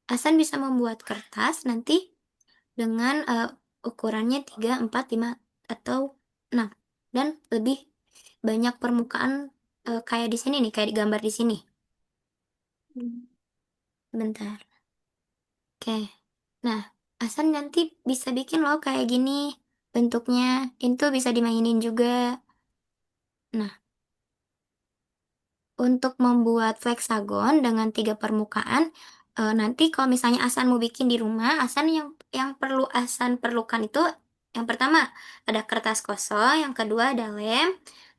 Ahsan bisa membuat kertas nanti dengan ukurannya 3, 4, 5 atau 6 dan lebih banyak permukaan kayak di sini nih, kayak digambar di sini. Hmm. Bentar. Oke. Nah, Hasan nanti bisa bikin loh kayak gini bentuknya. Itu bisa dimainin juga. Nah, untuk membuat fleksagon dengan tiga permukaan, nanti kalau misalnya Hasan mau bikin di rumah, Hasan yang perlu Hasan perlukan itu yang pertama ada kertas kosong, yang kedua ada lem.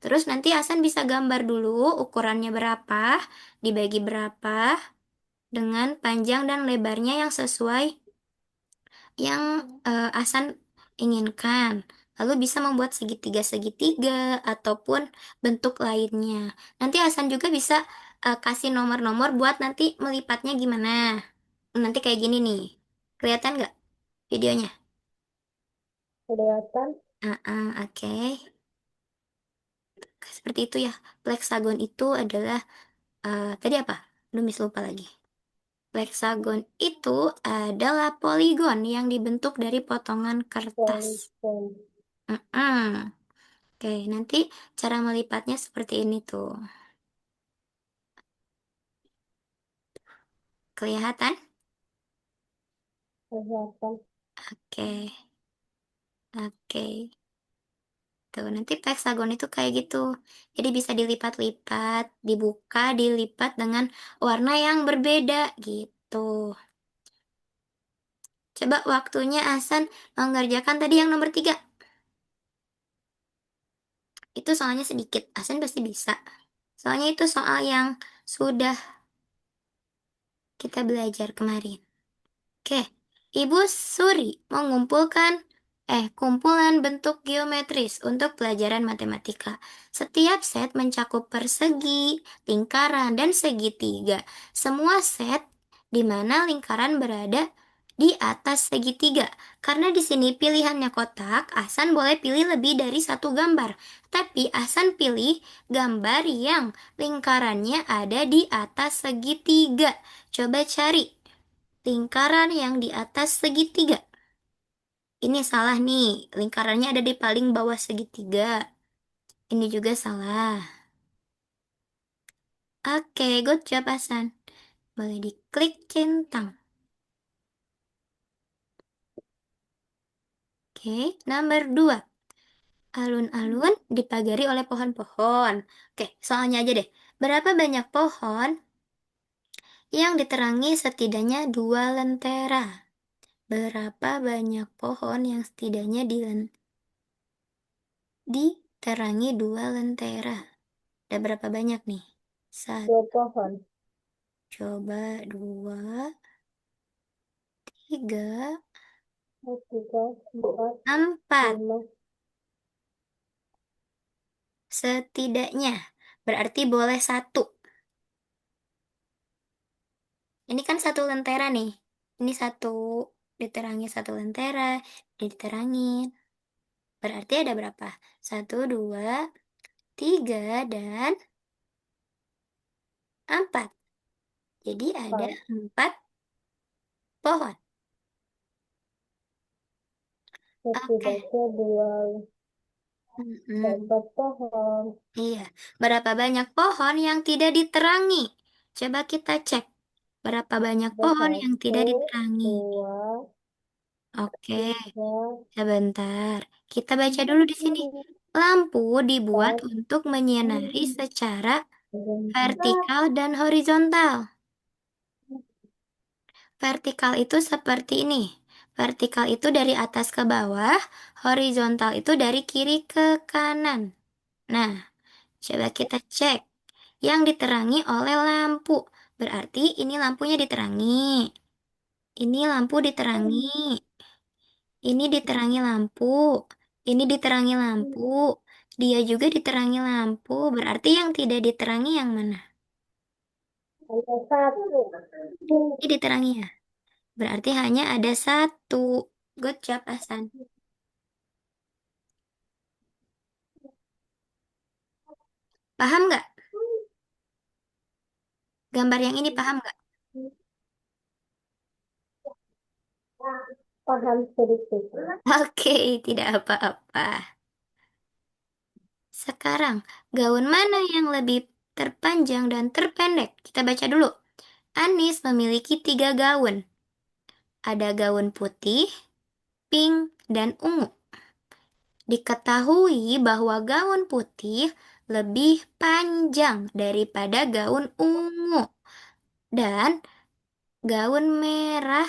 Terus nanti Hasan bisa gambar dulu ukurannya berapa, dibagi berapa dengan panjang dan lebarnya yang sesuai yang Ahsan inginkan. Lalu bisa membuat segitiga-segitiga ataupun bentuk lainnya. Nanti Ahsan juga bisa kasih nomor-nomor buat nanti melipatnya gimana. Nanti kayak gini nih. Kelihatan nggak videonya? Kelihatan Oke. Seperti itu ya. Pleksagon itu adalah tadi apa? Aduh, Miss lupa lagi. Heksagon itu adalah poligon yang dibentuk dari potongan kertas. Polygon. Mm-mm. Oke, nanti cara melipatnya seperti ini tuh. Kelihatan? Kelihatan. Oke, oke. Tuh, nanti heksagon itu kayak gitu. Jadi bisa dilipat-lipat, dibuka, dilipat dengan warna yang berbeda gitu. Coba waktunya Hasan mengerjakan tadi yang nomor 3. Itu soalnya sedikit. Hasan pasti bisa. Soalnya itu soal yang sudah kita belajar kemarin. Oke, Ibu Suri mengumpulkan kumpulan bentuk geometris untuk pelajaran matematika. Setiap set mencakup persegi, lingkaran, dan segitiga. Semua set di mana lingkaran berada di atas segitiga. Karena di sini pilihannya kotak, Ahsan boleh pilih lebih dari satu gambar. Tapi Ahsan pilih gambar yang lingkarannya ada di atas segitiga. Coba cari lingkaran yang di atas segitiga. Ini salah nih, lingkarannya ada di paling bawah segitiga. Ini juga salah. Oke, good job Hasan. Boleh diklik centang. Oke, nomor 2. Alun-alun dipagari oleh pohon-pohon. Oke, soalnya aja deh. Berapa banyak pohon yang diterangi setidaknya 2 lentera? Berapa banyak pohon yang setidaknya diterangi 2 lentera? Ada berapa banyak nih? Satu, Dua pohon. coba 2, 3, Tiga, empat, 4. lima. Setidaknya. Berarti boleh satu. Ini kan 1 lentera nih. Ini satu. Diterangi 1 lentera. Diterangin. Berarti ada berapa? 1, 2, 3, dan 4. Jadi ada Empat. 4 pohon. Oke. Setidaknya dua. Mm-mm. Empat pohon. Iya, berapa banyak pohon yang tidak diterangi? Coba kita cek. Berapa banyak Ada pohon yang satu, tidak diterangi? dua, Oke, tiga, sebentar. Kita baca dulu di sini. Lampu dibuat empat. untuk menyinari secara vertikal dan horizontal. Vertikal itu seperti ini. Vertikal itu dari atas ke bawah, horizontal itu dari kiri ke kanan. Nah, coba kita cek. Yang diterangi oleh lampu. Berarti ini lampunya diterangi. Ini lampu diterangi. Ini diterangi lampu. Ini diterangi lampu. Dia juga diterangi lampu. Berarti yang tidak diterangi yang mana? Ada satu. Ini diterangi ya. Berarti hanya ada satu. Good job, Hasan. Paham nggak? Gambar yang ini paham nggak? Paham sedikit. Oke, tidak apa-apa. Sekarang, gaun mana yang lebih terpanjang dan terpendek? Kita baca dulu. Anis memiliki 3 gaun. Ada gaun putih, pink, dan ungu. Diketahui bahwa gaun putih lebih panjang daripada gaun ungu. Dan gaun merah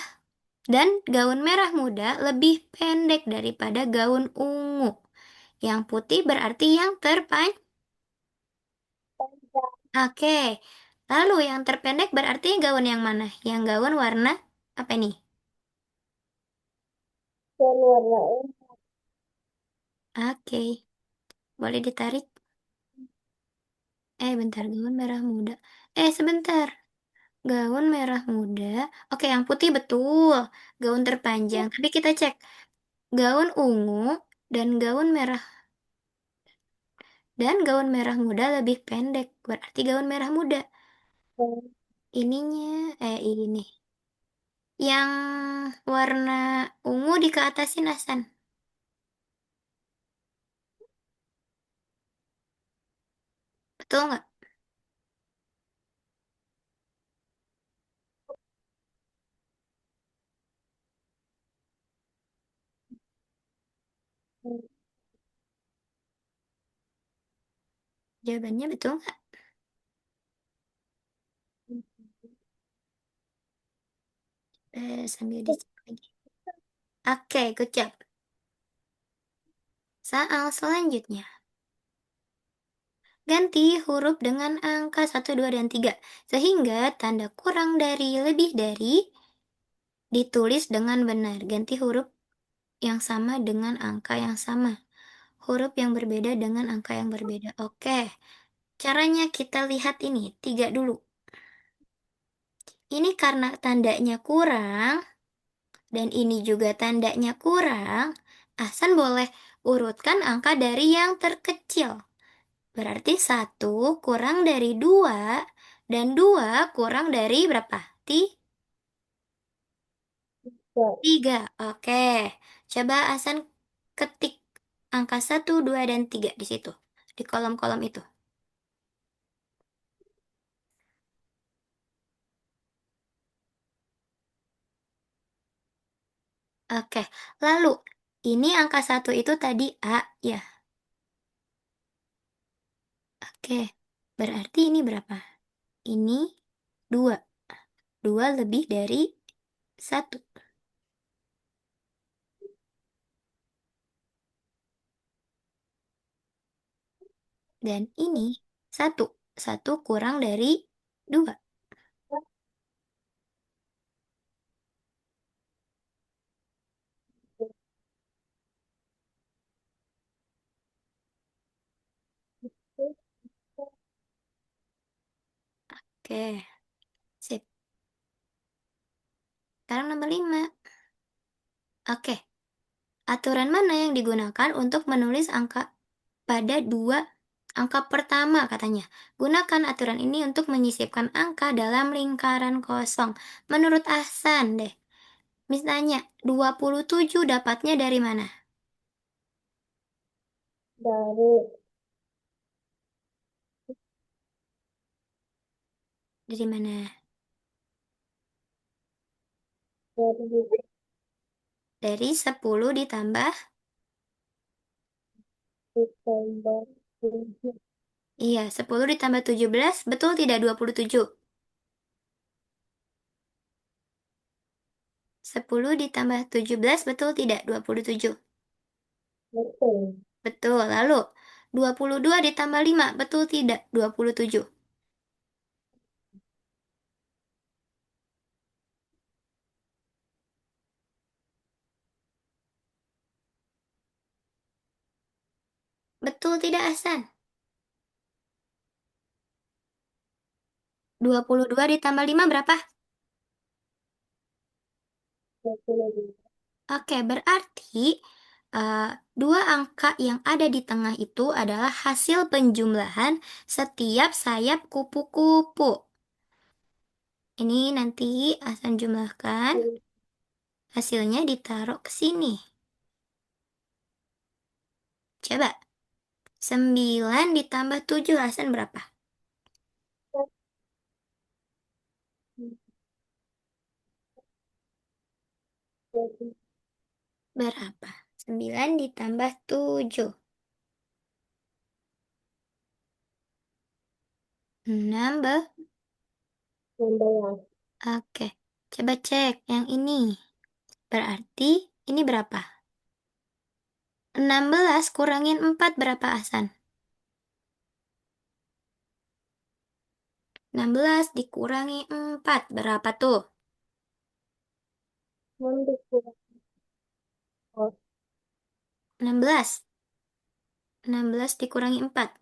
gaun merah muda lebih pendek daripada gaun ungu. Yang putih berarti yang terpanjang. Oke. Lalu yang terpendek berarti gaun yang mana? Yang gaun warna apa nih? Dan warna ungu. Oke. Boleh ditarik? Bentar, gaun merah muda. Sebentar. Gaun merah muda. Oke, yang putih betul. Gaun terpanjang. Tapi kita cek. Gaun ungu dan gaun merah muda lebih pendek. Berarti gaun merah muda. ininya, ini. Yang warna ungu di ke atasin Hasan. Betul nggak? Jawabannya betul nggak? Sambil dicek lagi. Oke, good job. Soal selanjutnya. Ganti huruf dengan angka 1, 2, dan 3. Sehingga tanda kurang dari lebih dari ditulis dengan benar. Ganti huruf yang sama dengan angka yang sama. Huruf yang berbeda dengan angka yang berbeda. Oke, caranya kita lihat ini. 3 dulu. Ini karena tandanya kurang, dan ini juga tandanya kurang. Ahsan boleh urutkan angka dari yang terkecil. Berarti 1 kurang dari 2, dan 2 kurang dari berapa? 3. Oke, coba Hasan ketik angka 1, 2, dan 3 di situ. Di kolom-kolom itu. Oke, lalu ini angka 1 itu tadi A ya. Oke, berarti ini berapa? Ini 2. 2 lebih dari 1. Dan ini 1. 1 kurang dari 2. Oke, sip. Sekarang nomor 5. Oke, aturan mana yang digunakan untuk menulis angka pada dua angka pertama katanya? Gunakan aturan ini untuk menyisipkan angka dalam lingkaran kosong. Menurut Ahsan deh. Misalnya, 27 dapatnya dari mana? Dari Dari mana? dari Dari 10 ditambah, Desember 7 iya, 10 ditambah 17, betul tidak 27? 10 ditambah 17, betul tidak 27? betul. Betul. Lalu, 22 ditambah 5, betul tidak 27? Betul tidak, Hasan? 22 ditambah 5 berapa? 22. Oke, berarti eh, dua angka yang ada di tengah itu adalah hasil penjumlahan setiap sayap kupu-kupu. Ini nanti Hasan jumlahkan, hasilnya ditaruh ke sini. Coba, 9 ditambah 7 Hasan berapa? Berapa? 9 ditambah 7. 6 Membelas Oke, coba cek yang ini. Berarti ini berapa? 16 kurangin 4 berapa Hasan? 16 dikurangi 4 berapa tuh? mendukung 16. 16 dikurangi 4.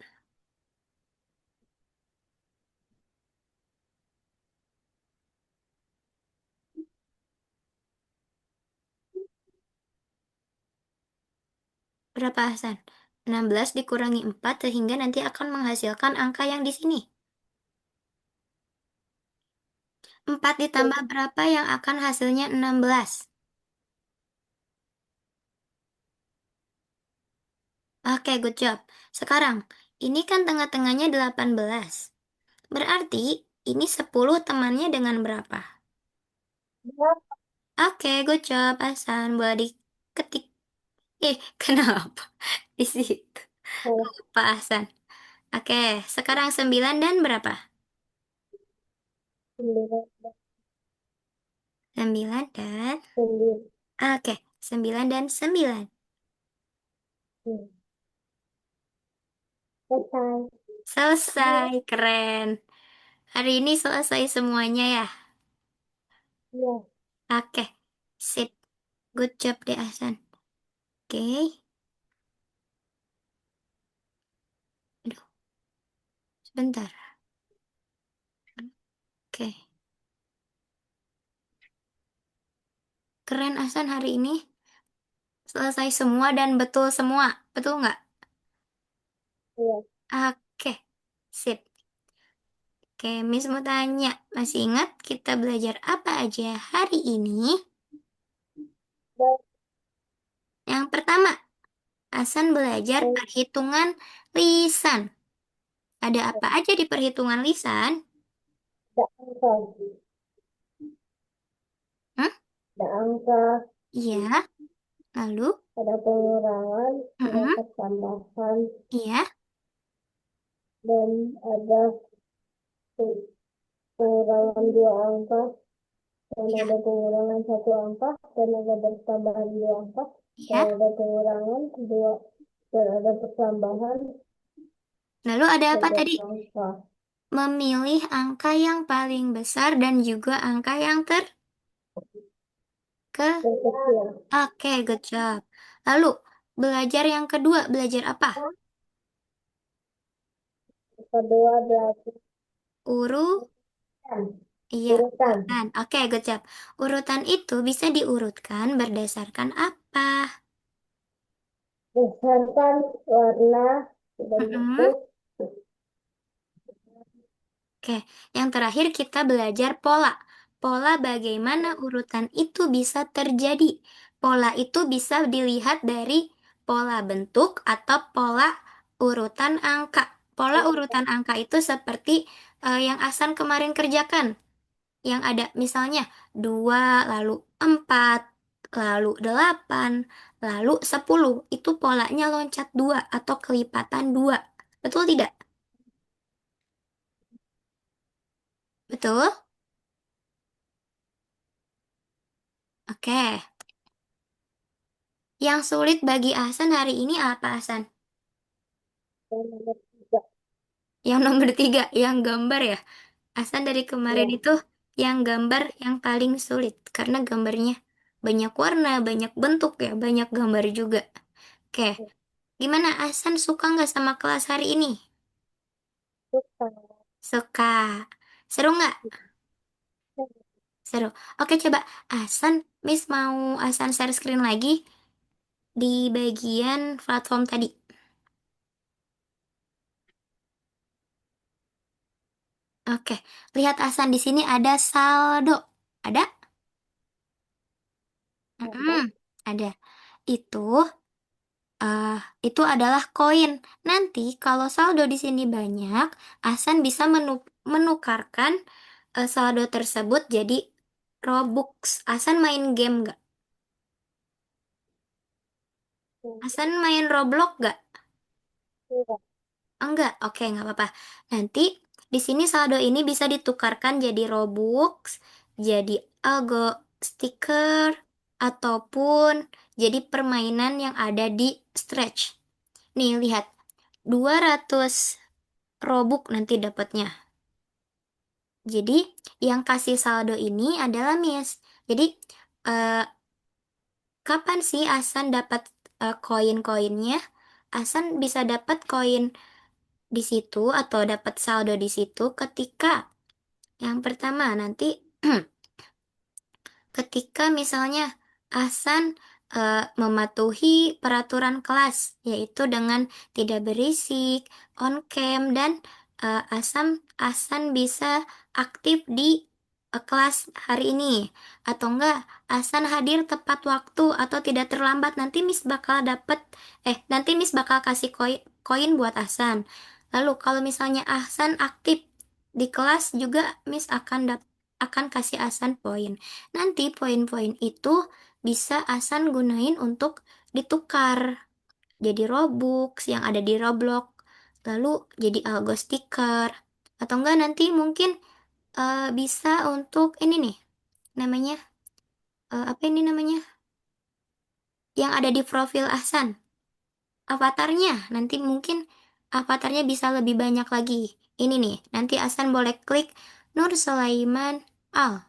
Berapa Hasan? 16 dikurangi 4 sehingga nanti akan menghasilkan angka yang di sini. 4 ditambah berapa yang akan hasilnya 16? Oke, good job. Sekarang, ini kan tengah-tengahnya 18. Berarti, ini 10 temannya dengan berapa? Berapa? Oke, good job, Hasan. Boleh diketik. Kenapa? Di situ. Oh, Lupa, Hasan. Oke, sekarang 9 dan berapa? 9, 9 dan... 9. Oke, 9 dan 9. Hmm. Selesai. Selesai, keren. Hari ini selesai semuanya ya. Iya. Oke, sip. Good job deh, Hasan. Oke, aduh, sebentar. Oke, keren Hasan hari ini. Selesai semua dan betul semua. Betul nggak? Iya. Oke, sip. Oke, Miss mau tanya. Masih ingat kita belajar apa aja hari ini? Dan Yang pertama, Hasan belajar dan perhitungan lisan. Ada apa aja di perhitungan lisan? ada angka. Hmm? Ada angka, Iya, lalu? ada pengurangan, ada Mm-mm. pertambahan, Iya, dan ada pengurangan dua angka, dan iya, ada pengurangan satu angka, dan ada pertambahan dua angka, dan iya. ada pengurangan dua, dan ada pertambahan Lalu ada apa satu tadi? angka. Memilih angka yang paling besar dan juga angka yang ke... Terkecil. Oke, good job. Lalu, belajar yang kedua, belajar apa? Kedua belajar Uru, iya, urutan urutan. Oke, good job. Urutan itu bisa diurutkan berdasarkan apa? berdasarkan warna dan Mm-mm. bentuk. Oke, yang terakhir kita belajar pola. Pola bagaimana urutan itu bisa terjadi. Pola itu bisa dilihat dari pola bentuk atau pola urutan angka. Pola urutan angka itu seperti yang Asan kemarin kerjakan. Yang ada misalnya 2, lalu 4, lalu 8, lalu 10. Itu polanya loncat 2 atau kelipatan 2. Betul tidak? Betul? Oke. Yang sulit bagi Ahsan hari ini apa, Ahsan? Dan nomor tiga, Yang nomor 3, yang gambar ya. Ahsan dari kemarin ya, itu yang gambar yang paling sulit. Karena gambarnya banyak warna, banyak bentuk ya, banyak gambar juga. Oke, gimana Ahsan suka nggak sama kelas hari ini? suka. Suka. Seru nggak? Seru. Oke, coba Ahsan, Miss mau Ahsan share screen lagi di bagian platform tadi. Oke, lihat Ahsan di sini ada saldo. Ada? Mm-mm, Ada ada. Itu, eh, itu adalah koin. Nanti kalau saldo di sini banyak, Ahsan bisa menukarkan saldo tersebut jadi Robux. Ahsan main game nggak? Ahsan main Roblox nggak? tidak. Enggak, oke, nggak apa-apa. Nanti di sini saldo ini bisa ditukarkan jadi Robux, jadi algo stiker, ataupun jadi permainan yang ada di Stretch. Nih, lihat. 200 Robux nanti dapatnya. Jadi, yang kasih saldo ini adalah Miss. Jadi, eh, kapan sih Asan dapat koin-koinnya? Asan bisa dapat koin di situ atau dapat saldo di situ ketika yang pertama nanti ketika misalnya Ahsan mematuhi peraturan kelas yaitu dengan tidak berisik, on cam dan Ahsan bisa aktif di kelas hari ini, atau enggak Hasan hadir tepat waktu atau tidak terlambat, nanti Miss bakal kasih koin buat Hasan. Lalu kalau misalnya Hasan aktif di kelas juga, Miss akan kasih Hasan poin. Nanti poin-poin itu bisa Hasan gunain untuk ditukar jadi Robux yang ada di Roblox, lalu jadi Algo stiker, atau enggak nanti mungkin bisa untuk ini nih, namanya apa ini namanya, yang ada di profil Ahsan, avatarnya. Nanti mungkin avatarnya bisa lebih banyak lagi. Ini nih, nanti Ahsan boleh klik Nur Sulaiman Al.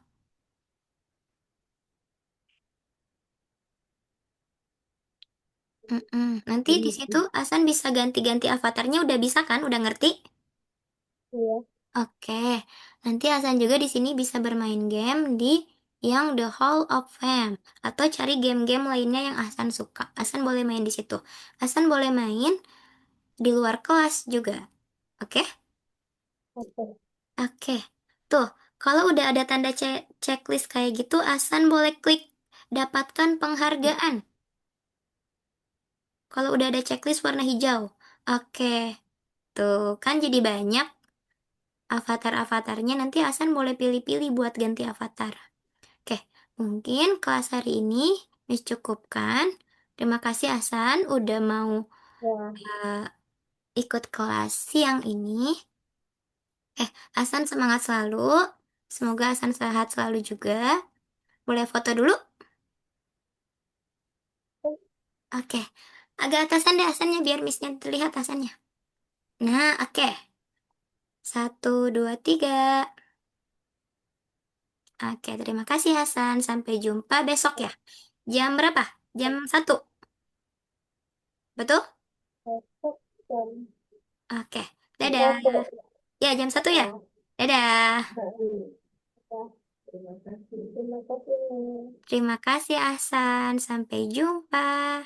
Nanti di situ Hmm. Ahsan bisa ganti-ganti avatarnya, udah bisa kan? Udah ngerti? Iya. Oke, nanti Hasan juga di sini bisa bermain game di yang The Hall of Fame atau cari game-game lainnya yang Hasan suka. Hasan boleh main di situ. Hasan boleh main di luar kelas juga. Oke? Oke. Oke. Tuh, kalau udah ada tanda checklist kayak gitu, Hasan boleh klik dapatkan penghargaan. Kalau udah ada checklist warna hijau. Oke. Tuh, kan jadi banyak avatar-avatarnya. Nanti Hasan boleh pilih-pilih buat ganti avatar. Oke, mungkin kelas hari ini Miss cukupkan. Terima kasih Hasan udah mau Ya. eh, ikut kelas siang ini. Hasan semangat selalu. Semoga Hasan sehat selalu juga. Boleh foto dulu? Oke, agak atasan deh Hasannya biar Missnya terlihat Hasannya. Nah, oke. Satu, dua, tiga. Oke, terima kasih Hasan. Sampai jumpa besok ya. Jam berapa? Jam satu, betul? Besok jam Oke, dadah. satu. Ya, jam satu ya. Ya. Dadah. Ya. Terima kasih. Terima kasih. Terima kasih Ahsan. Sampai jumpa.